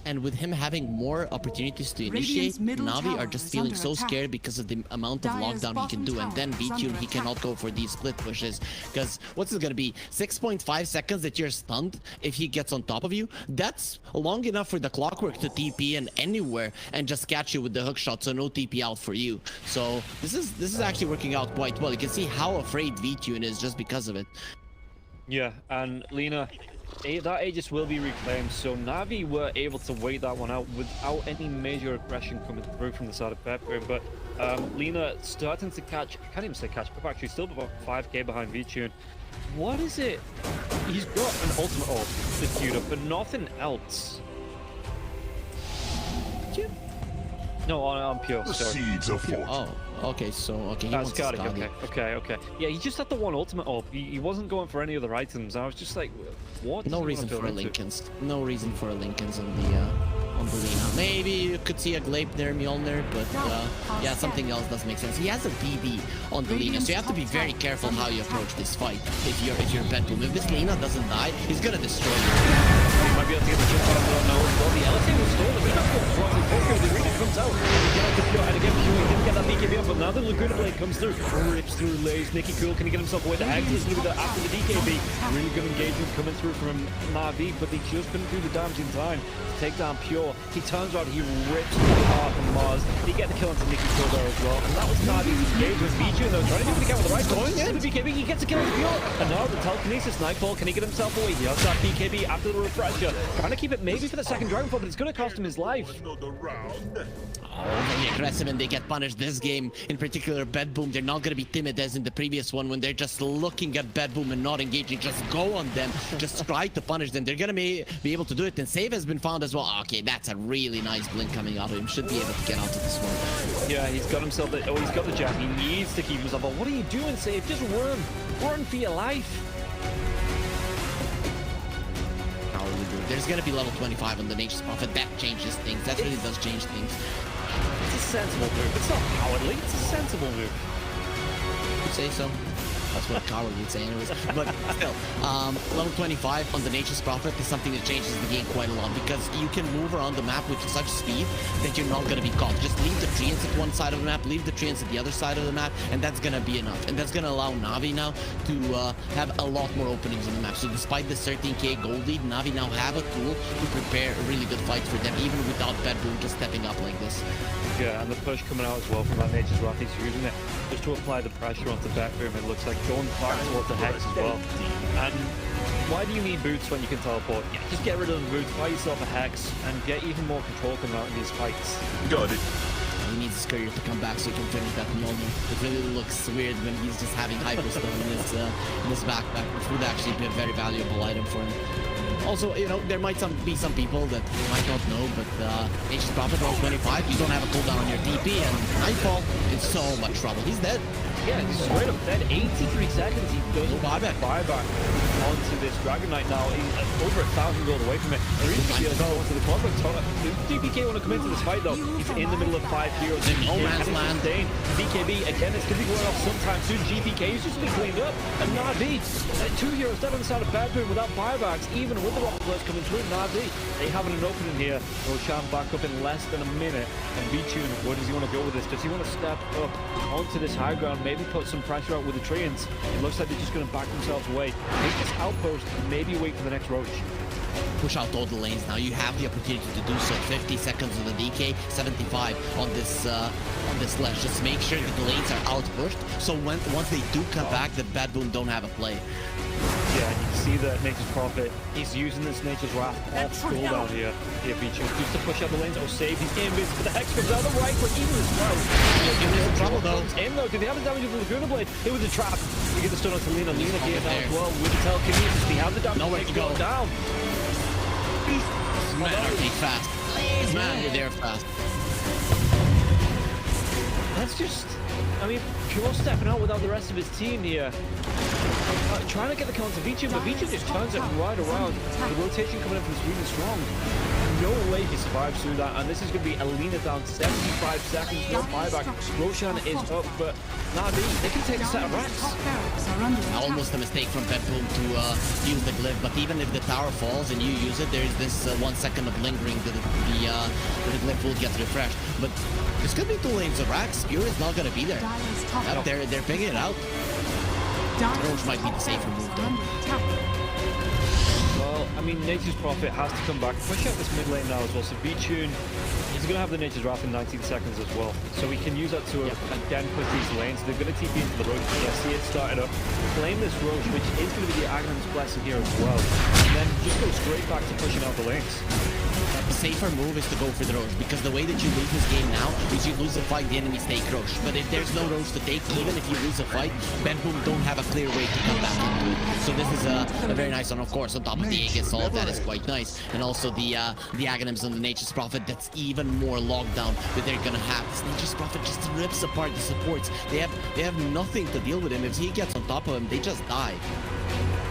And with him having more opportunities to initiate, Navi are just feeling so scared because of the amount of lockdown he can do. And then VTune, he cannot go for these split pushes. Because what's it going to be? 6.5 seconds that you're stunned if he gets on top of you? That's long enough for the Clockwork to TP in anywhere and just catch you with the hook shot, so no TP out for you. So this is actually working out quite well. You can see how afraid VTune is just because of it. Yeah, and Lina, that Aegis will be reclaimed, so Navi were able to wait that one out without any major aggression coming through from the side of Betboom. But Lina starting to catch, I can't even say catch, but actually still about 5k behind VTune. What is it? He's got an ultimate orb that's queued up, but nothing else. No, on Pure. The sorry. seeds of fortune. Oh, okay, so okay, he That's wants Skadi. okay. Yeah, he just had the one ultimate orb. He wasn't going for any other items. I was just like, what? No reason for a Linken's. No reason for a Linken's on the Lina. Maybe you could see a Gleipnir, Mjolnir, but yeah, something else doesn't make sense. He has a DB on the Lina, so you have to be very careful how you approach this fight. If you're Betboom, if this Lina doesn't die, he's gonna destroy you. He might be able to get the jump on, I don't know. Well, the LSA was stolen, but that's what Rocky Poker, the Rita comes out. And again, he didn't get that BKB up, but now the Laguna Blade comes through, rips through Lays. Nicky Cool, can he get himself away? The exit through after the DKB. Really good engagement coming through from Navi, but he just couldn't do the damage in time to take down Pure. He turns around, he rips apart from Mars. He get the kill onto Nicky Cool there as well, and that was Navi's engagement. VTune, though, trying to do what he can with the right going in the BKB. He gets a kill on Pure, and now the telekinesis Nightfall. Can he get himself away? He has that BKB after the refresher, trying to keep it maybe for the second Dragonfall, but it's going to cost him his life. Oh, very aggressive, and they get punished this game. In particular, Betboom, they're not going to be timid as in the previous one when they're just looking at Betboom and not engaging. Just go on them. Just try to punish them. They're going to be able to do it. And save has been found as well. Okay, that's a really nice blink coming out of him. Should be able to get out of this one. Yeah, he's got himself the, he's got the jab. He needs to keep himself up. What are you doing, Save? Just run. Run for your life. There's gonna be level 25 on the Nature's Prophet. That changes things. That really does change things. It's a sensible move. It's not cowardly. It's a sensible move. You say so? That's what Carl would say anyways. But still, level 25 on the Nature's Prophet is something that changes the game quite a lot, because you can move around the map with such speed that you're not going to be caught. Just leave the treants at one side of the map, leave the treants at the other side of the map, and that's going to be enough. And that's going to allow Navi now to have a lot more openings on the map. So despite this 13k gold lead, Navi now have a tool to prepare a really good fight for them, even without Betboom just stepping up like this. Yeah, and the push coming out as well from that Nature's Wrath, he's using it just to apply the pressure onto Betboom. It looks like going back towards the Hex as well. And why do you need boots when you can teleport? Yeah, just get rid of the boots, buy yourself a Hex, and get even more control coming out in these fights. Got it. He needs his courier to come back so he can finish that Mjolnir. It really looks weird when he's just having Hyperstone in his backpack, which would actually be a very valuable item for him. Also, you know, there might be some people that might not know, but Nature's Prophet roll 25, you don't have a cooldown on your TP, and Nightfall in so much trouble. He's dead. Yeah, he's straight up dead. 83 seconds. He does buyback onto this Dragon Knight now. He's over 1,000 gold away from it. There is going to go into the clockwork tower. GPK want to come into this fight though. He's in the middle of 5 heroes. No man's land. BKB again. It's going to be going off sometime soon. GPK is just being cleaned up. And Navi, 2 heroes dead on the side of Betboom without buybacks. Even with the rock blast coming through, Navi, they have an opening here. Roshan back up in less than a minute. And V-Tune, where does he want to go with this? Does he want to step up onto this high ground? Maybe put some pressure out with the Treants. It looks like they're just going to back themselves away. Take this outpost, maybe wait for the next Roach. Push out all the lanes now. You have the opportunity to do so. 50 seconds on the DK, 75 on this ledge. Just make sure that the lanes are out pushed. So once they do come back, the Betboom don't have a play. Yeah, and you can see that Nature's Prophet is using this Nature's Wrath off cooldown here. Beach just to push out the lanes. Oh, save. He's invis, but the Hex comes out the right, but even as well. There's trouble though. In though, did they have the damage of the Laguna Blade? It was a trap. We get the stun onto Lina. Lina here now as well with the telekinesis. They have the damage. Nowhere to go down. Man, are fast. Man, you're there fast. That's just, I mean, pure stepping out without the rest of his team here. Trying to get the counter Vici, but Vici just turns it right around. The rotation coming in from really strong. No way he survives through that, and this is going to be Alina down 75 seconds, no buyback. Roshan is up, but Navi, they can take a set of racks. Almost a mistake from Betboom to use the glyph, but even if the tower falls and you use it, there is this 1 second of lingering that the glyph will get refreshed. But there's going to be 2 lanes of racks. Spear is not going to be there. Yep, they're picking it out. Roach might be the safer move though. Well, I mean, Nature's Prophet has to come back, push out this mid lane now as well. So V-Tune, he's going to have the Nature's Wrath in 19 seconds as well. So he can use that to again push these lanes. They're going to TP into the Roach. Yeah, see it started up. Claim this Roach, which is going to be the Aghanim's Blessing here as well. And then just go straight back to pushing out the lanes. The safer move is to go for the Roche, because the way that you lose this game now is you lose a fight, the enemies take Roche. But if there's no Roche to take, even if you lose a fight, Betboom don't have a clear way to come back into it. So this is a very nice one, of course, on top of the Aegis, all of that is quite nice. And also the Aghanims and the Nature's Prophet, that's even more lockdown that they're gonna have. This Nature's Prophet just rips apart the supports. They have nothing to deal with him. If he gets on top of him, they just die.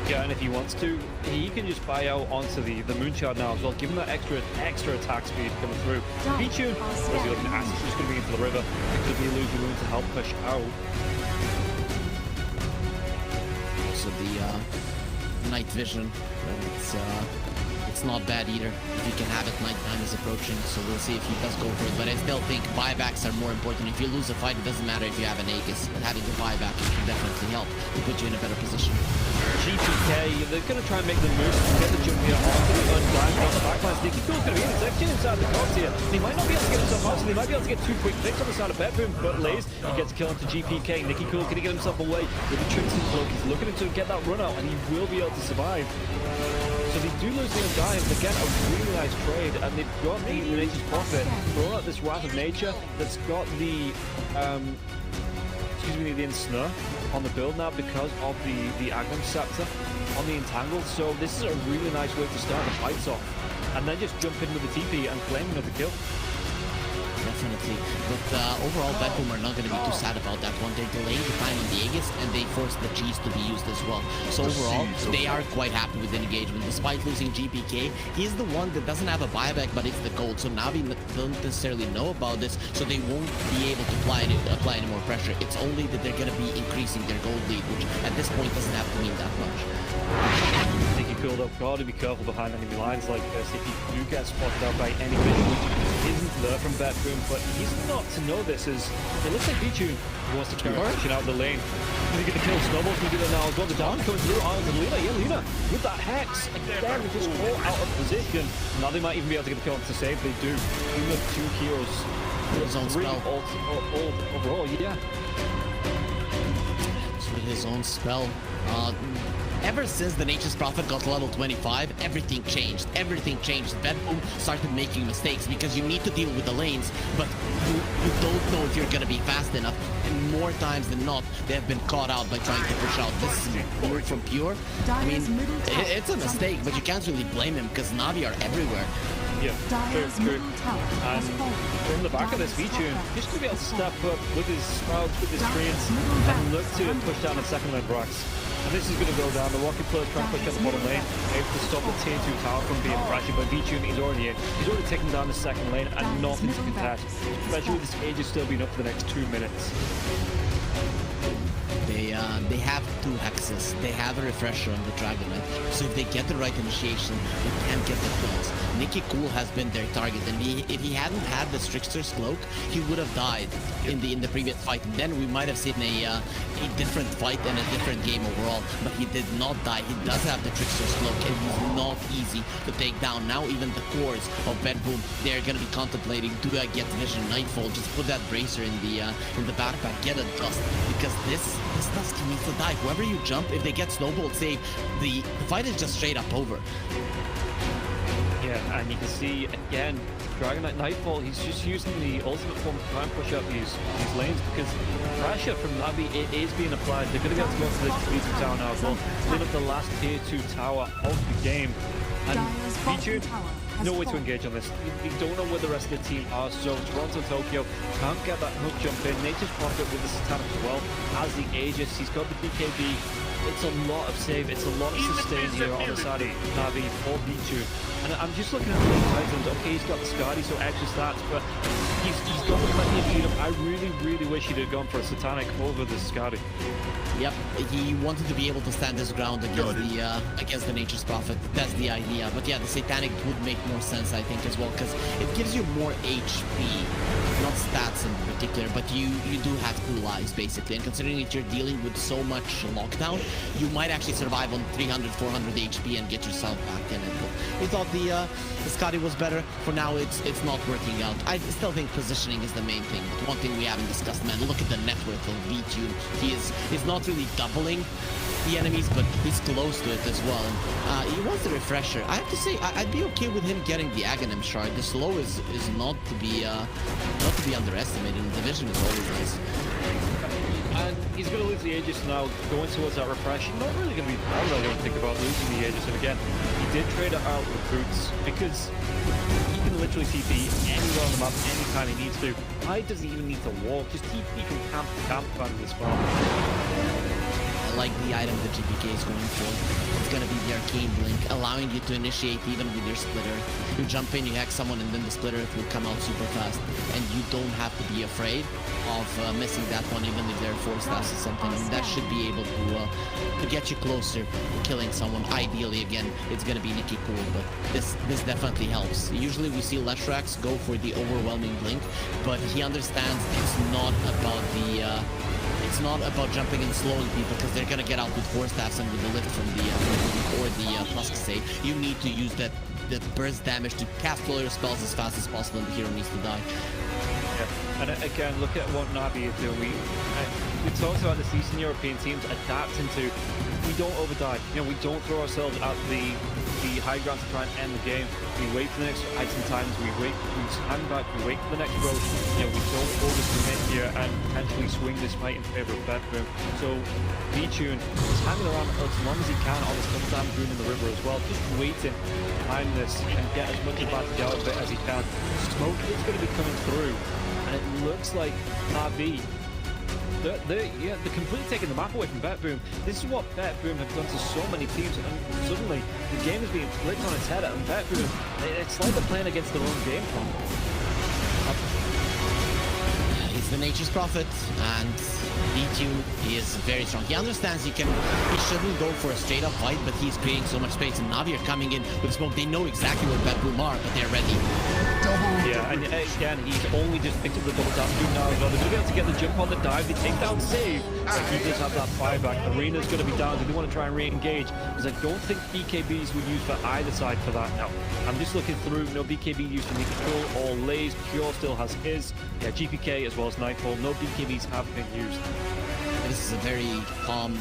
Yeah, and if he wants to, he can just buy out onto the Moonshard now as well. Give him that extra attack speed coming through. V-Tune, as he looking at, he's just going to be into the river. It could be Illusion Moon to help push out. Also the night vision, it's not bad either. If you can have it, nighttime is approaching, so we'll see if he does go for it. But I still think buybacks are more important. If you lose a fight, it doesn't matter if you have an Aegis, but having the buyback can definitely help to put you in a better position. GPK, they're going to try and make the move to get the jump here onto the Undying across the backline. Nicky Cool's going to be intercepted inside the cogs here. He might not be able to get himself out, so he might be able to get 2 quick picks on the side of Betboom, but Lays, he gets a kill onto GPK. Nicky Cool, can he get himself away with the Trinity cloak? He's looking to get that run out, and he will be able to survive. So they do lose the Undying, but again, a really nice trade, and they've got the Nature's Prophet, roll out this Wrath of Nature that's got the, the Ensnare on the build now because of the Aghanim Scepter on the Entangled. So this is a really nice way to start the fights off, and then just jump in with the TP and claim another kill. Definitely, but overall Betboom are not going to be too sad about that one. They're delaying the time on the Aegis, and they forced the G's to be used as well. So overall, they are quite happy with the engagement. Despite losing GPK, he's the one that doesn't have a buyback, but it's the gold. So Navi don't necessarily know about this, so they won't be able to apply any more pressure. It's only that they're going to be increasing their gold lead, which at this point doesn't have to mean that much. Nicky Cool, got to be careful behind enemy lines like this. If you do get spotted out by any vision, which isn't there from Betboom, but he's not to know this as it looks like V-Tune wants to carry pushing out the lane. Gonna get the kill. Snowball's gonna do that now as well. The down coming through onto Lina. Yeah, Lina with that hex again, just all out of position. Now they might even be able to get the kill to save. They do. Even with 2 heroes, his own spell overall, yeah. With his own spell. ever since the Nature's Prophet got level 25, everything changed. Everything changed. Betboom started making mistakes because you need to deal with the lanes, but you don't know if you're gonna be fast enough. And more times than not, they have been caught out by trying to push out. This move from Pure, I mean, it's a mistake, but you can't really blame him because Navi are everywhere. Yeah, true. And from the back of this V-Tune, he's going to be able to step up with his sprouts, with his screens, and look to push down the second lane rocks. And this is going to go down. The Rocket players trying to push out the bottom lane, able to stop the tier 2 tower from being pressured, but V-Tune is already in. He's already taken down the second lane and nothing to contest, especially with this Aegis still being up for the next 2 minutes. They have 2 hexes. They have a refresher on the Dragonite. So if they get the right initiation, they can get the kills. Nicky Cool has been their target, and if he hadn't had the Trickster's Cloak, he would have died in the previous fight. And then we might have seen a different fight and a different game overall. But he did not die. He does have the Trickster's Cloak, and he's not easy to take down. Now even the cores of Betboom, they're gonna be contemplating, do I get Vision Nightfall? Just put that bracer in the backpack, get a dust, because this dust needs to die. Whoever you jump, if they get snowballed, say the fight is just straight up over. Yeah, and you can see again, Dragonite Nightfall, he's just using the ultimate form to try and push up these lanes because pressure from Navi is being applied. They're going to be able to go to this tier 2 tower now as well. Clean up the last tier 2 tower of the game. And V-Tune, no way to engage on this. We don't know where the rest of the team are, so Toronto, Tokyo can't get that hook jump in. Nature's Prophet with the Satanic as well as the Aegis. He's got the BKB. It's a lot of save, it's a lot of sustain here on the side of Navi for V-Tune. And I'm just looking at the Titans. Okay, he's got the Skadi, so extra stats, but he's got the plenty of freedom. I really wish he'd have gone for a Satanic over the Skadi. Yep, he wanted to be able to stand his ground against the Nature's Prophet. That's the idea. But yeah, the Satanic would make more sense, I think, as well, because it gives you more HP, not stats in particular, but you do have 2 lives basically. And considering that you're dealing with so much lockdown, you might actually survive on 300, 400 HP and get yourself back in it. But we thought the Scotty was better. For now, it's not working out. I still think positioning is the main thing. But one thing we haven't discussed, man, look at the net worth of V-Tune. He's not really doubling the enemies, but he's close to it as well. He wants the refresher. I have to say, I'd be okay with him getting the Aghanim shard. The slow is not to be underestimated. And division is always nice. And he's going to lose the Aegis now, going towards that refresh. Not really going to be proud, I don't think, about losing the Aegis. And again, he did trade it out with Boots because he can literally TP anywhere on the map anytime he needs to. Why does he even need to walk? Just TP from camp to camp from this farm. I like the item that GPK is going for. It's going to be the Arcane Blink, allowing you to initiate even with your splitter. You jump in, you hack someone, and then the splitter will come out super fast. And you don't have to be afraid of missing that one, even if they're 4 stars or something. And that should be able to get you closer to killing someone. Ideally, again, it's going to be Nicky Cool, but this definitely helps. Usually we see Leshrax go for the overwhelming blink, but he understands it's not about it's not about jumping and slowing people, because they're gonna get out with 4 staffs and with the lift from the plus save. You need to use that burst damage to cast all your spells as fast as possible, and the hero needs to die. Yeah, and again, look at what Navi is doing. We talked about this Eastern European teams adapting to, we don't overdive. You know, we don't throw ourselves at the high ground to try and end the game. We wait for the next item times, we stand back, we wait for the next road. You know, we don't overcommit here and potentially swing this fight in favor of Betboom. So V-Tune is hanging around as long as he can on this double damage rune in the river as well, just waiting to time this and get as much advantage out of it as he can. Smoke is going to be coming through, and it looks like Navi, they're completely taking the map away from Betboom. This is what Betboom have done to so many teams, and suddenly the game is being flipped on its head, and Betboom, it's like they're playing against their own game plan. He's the Nature's Prophet, and V-Tune is very strong. He understands he shouldn't go for a straight up fight, but he's creating so much space, and Navi are coming in with smoke. They know exactly where Betboom are, but they're ready. Yeah, and again, he's only just picked up the double tap move now as well. They're going to be able to get the jump on the dive, the takedown save. He does have that buyback. Arena's going to be down. Do they want to try and re-engage? Because I don't think BKBs were used for either side for that now. I'm just looking through. No BKB used for Nicky Cool or Lays. Pure still has his. Yeah, GPK as well as Nightfall. No BKBs have been used. This is a very calm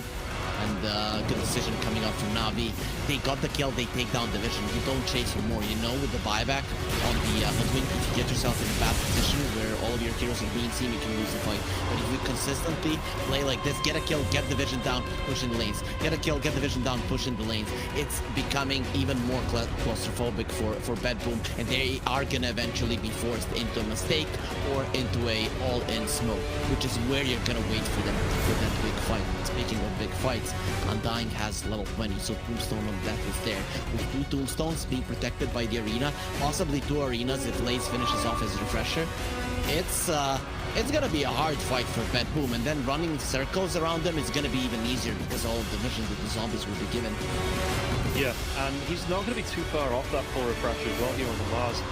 and good decision coming out from Navi. They got the kill, they take down Division. You don't chase for more, you know, with the buyback on the hoodwink, if you get yourself in a bad position where all of your heroes are being seen, you can lose the fight. But if you consistently play like this, get a kill, get Division down, push in the lanes, get a kill, get Division down, push in the lanes, it's becoming even more claustrophobic for Betboom, and they are gonna eventually be forced into a mistake or into a all-in smoke, which is where you're gonna wait for them for that big fight. Speaking of big fights, Undying has level 20, so Tombstone of Death is there. With 2 Tombstones being protected by the arena, possibly 2 arenas if Lace finishes off his refresher. It's gonna be a hard fight for Betboom, and then running circles around them is gonna be even easier because all of the visions that the zombies will be given. Yeah, and he's not going to be too far off that full refresher as well here on the Mars.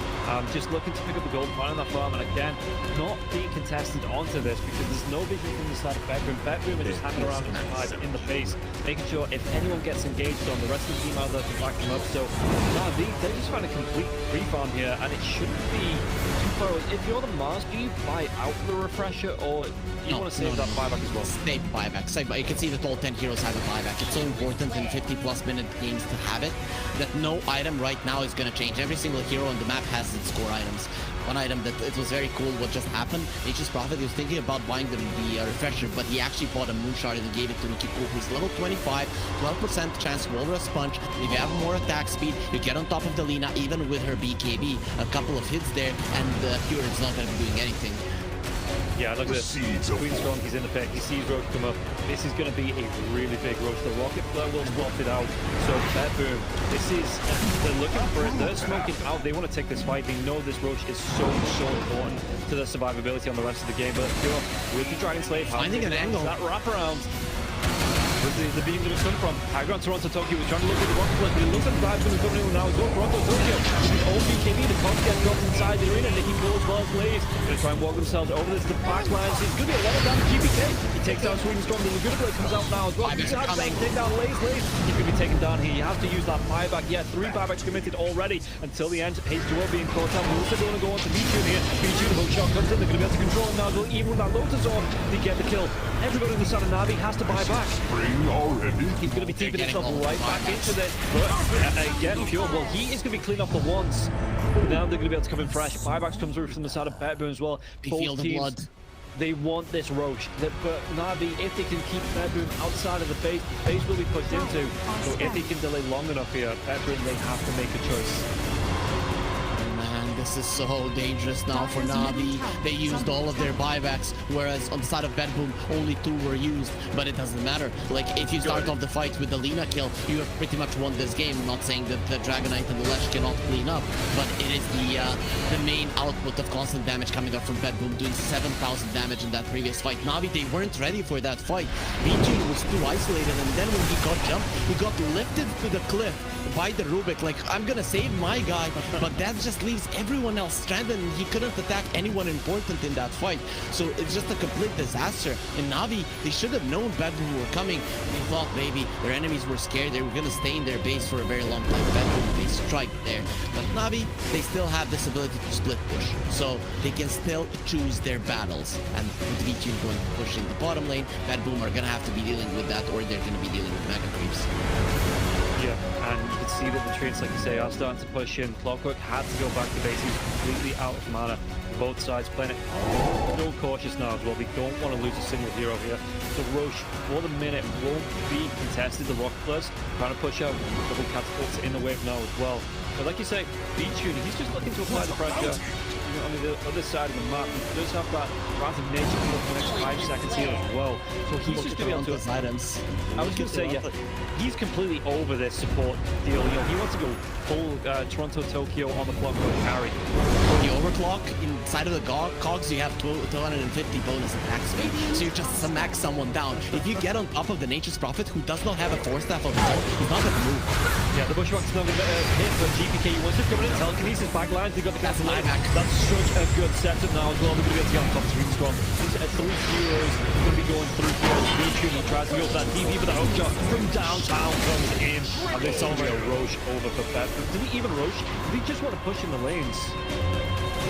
Just looking to pick up the gold, finding that farm, and again, not being contested onto this because there's no vision from the side of Betboom. Betboom are just hanging around in the face, making sure if anyone gets engaged on, the rest of the team out there to back them up. So, no, they just find a complete free farm here, and it shouldn't be too far away. If you're the Mars, do you buy out the refresher, or you want to save that buyback as well? Save buyback. You can see that all 10 heroes have a buyback. It's so important in 50+ minute games to have it, that no item right now is going to change. Every single hero on the map has its core items. One item that it was very cool what just happened, Nature's Prophet, he was thinking about buying the refresher, but he actually bought a moon shard and gave it to Nikiko, who's level 25, 12% chance to roll a sponge. If you have more attack speed, you get on top of the Lina, even with her BKB. A couple of hits there, and the Cure is not going to be doing anything. Yeah, look at this. Queen Strong, he's in the pit. He sees Roach come up. This is going to be a really big Roach. The rocket flare will swap it out. So Betboom, they're looking for it. They're smoking out. They want to take this fight. They know this Roach is so important to their survivability on the rest of the game. But Pure, with the Dragon Slave, finding an angle. That wraparound. Where's the beam going to come from? High ground Toronto Tokyo was trying to look at the rocket flare, but it looks like the vibe's going to come in now as well. Toronto Tokyo, the old BKB, the comp gets dropped inside the arena. Nicky Cole as well as Blaze. Going to try and walk themselves over this. The backlines. It's going to be a lot of damage. GBK, he takes down Sweden Storm. The Laguna Blade comes out now as well. He's going to take down Laze. He's going to be taken down here. You have to use that buyback. Yeah, 3 buybacks committed already until the end. H2O being caught out. We're also going to go on to B-Tune here. B-Tune, the hook shot comes in. They're going to be able to control him now as well. Even with that Lotus on, they get the kill. Everybody on the side of Navi has to buy back. Already? He's going to be keeping himself right back into this. But again, Pure, well, he is going to be cleaned off the once. Now they're going to be able to come in fresh. Buybacks comes through from the side of Betboom as well. Both teams, they want this Roche. But Navi, if they can keep Betboom outside of the base will be pushed into. So if they can delay long enough here, Betboom, they have to make a choice. This is so dangerous now for Navi. They used all of their buybacks, whereas on the side of Betboom, only 2 were used. But it doesn't matter. Like, if you start off the fight with the Lina kill, you have pretty much won this game. I'm not saying that the Dragonite and the Lesh cannot clean up, but it is the main output of constant damage coming up from Betboom, doing 7,000 damage in that previous fight. Navi, they weren't ready for that fight. B-Tune was too isolated, and then when he got jumped, he got lifted to the cliff by the Rubik. Like, I'm gonna save my guy, but that just leaves everyone else stranded, and he couldn't attack anyone important in that fight. So it's just a complete disaster. And Navi, they should have known Betboom were coming. They thought maybe their enemies were scared. They were gonna stay in their base for a very long time. Betboom, they strike there. But Navi, they still have this ability to split push. So they can still choose their battles. And with V2 going to push in the bottom lane, Betboom are gonna have to be dealing with that, or they're gonna be dealing with mega creeps. Yeah, and you can see that the trains, like you say, are starting to push in. Clockwork had to go back to base. He's completely out of mana. Both sides playing it so cautious now as well. They don't want to lose a single hero here. So Roche, for the minute, won't be contested. The Rocket Plus trying to push out. Double catapults in the wave now as well. But like you say, B-Tune, he's just looking to apply the pressure. On the other side of the map, he does have that round of nature for the next 5 seconds here as well. So he's just going to be able to items. I was going to say, yeah, he's completely over this support deal. You know, he wants to go full Toronto Tokyo on the Clockwork carry. For the overclock, inside of the cogs, you have 250 bonus attack speed. So you just smack someone down. If you get on top of the Nature's Prophet, who does not have a Force Staff of his own, he's not going to move. Yeah, the Bushwhack's not going to hit, but GPK wants to come in. Telekinesis backlines, they got the castle buyback. That's such a good setup now as well. They're going to be able to get on top of Sweden Strong. These 3 heroes going to be going through here. B-Tune, he tries to go for that DP, but the hook shot from downtown comes in. And there's only a Roche over for Betboom. Did he even Roche? Did he just want to push in the lanes?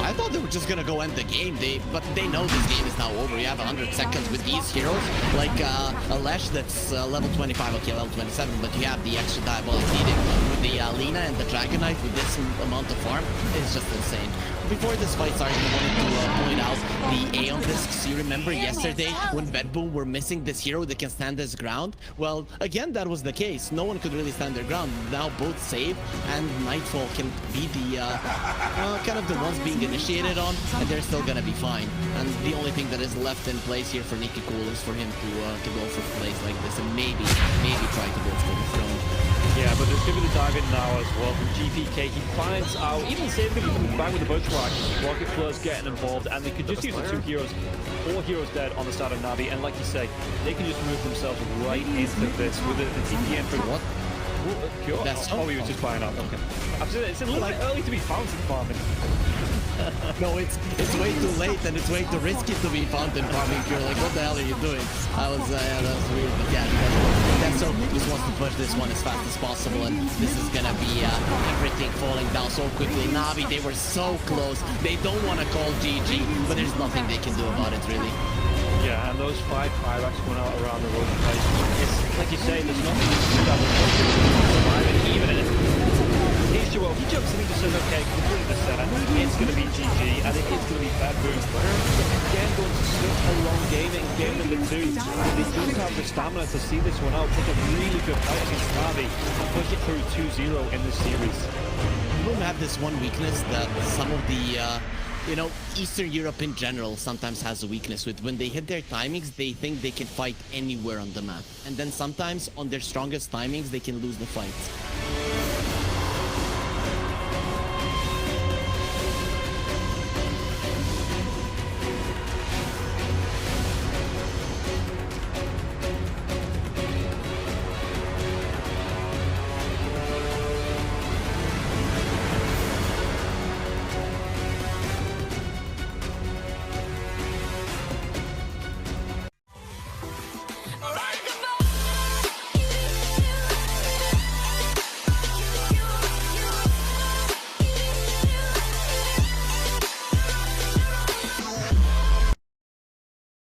I thought they were just gonna go end the game. But they know this game is now over. You have 100 seconds with these heroes, like a Lesh that's level 25, okay, level 27, but you have the extra diabolic needed with the Lina and the Dragon Knight with this amount of farm. It's just insane. Before this fight started, I wanted to point out the Aeon discs. You remember yesterday when Betboom were missing this hero that can stand his ground? Well, again, that was the case. No one could really stand their ground. Now both Save and Nightfall can be the kind of the ones being initiated on, and they're still gonna be fine. And the only thing that is left in place here for Nikki Cool is for him to go for plays like this and maybe try to go for the throne. Yeah, but there's going to be the dive in now as well from GPK. He finds out, even Save could be coming back with the Bushwhack. Rocket Flur's getting involved, and they could just use the 2 heroes, 4 heroes dead on the side of Navi. And like you say, they can just move themselves right into this with the TP entry. What? Pure? That's oh, he was just buying up. Okay. Absolutely. It's a little bit early to be fountain farming. No, it's way too late and it's way too risky to be fountain farming. You're like, what the hell are you doing? I was, yeah, that's weird, but yeah, that's so just wants to push this one as fast as possible, and this is gonna be everything falling down so quickly. Navi, they were so close. They don't want to call GG, but there's nothing they can do about it, really. Yeah, and those 5 Pyrax going out around the road place. It's like you say, there's nothing you can do that will survive it even in it. Here's Joel, he jumps in and just says, okay, complete the center. It's going to be GG, and it is going to be Betboom. Again, going to such a long game in game number 2. They do have the stamina to see this one out, take a really good fight against Navi, and push it through 2-0 in this series. Boom have this one weakness that some of the you know, Eastern Europe in general sometimes has a weakness with. When they hit their timings, they think they can fight anywhere on the map, and then sometimes on their strongest timings they can lose the fights.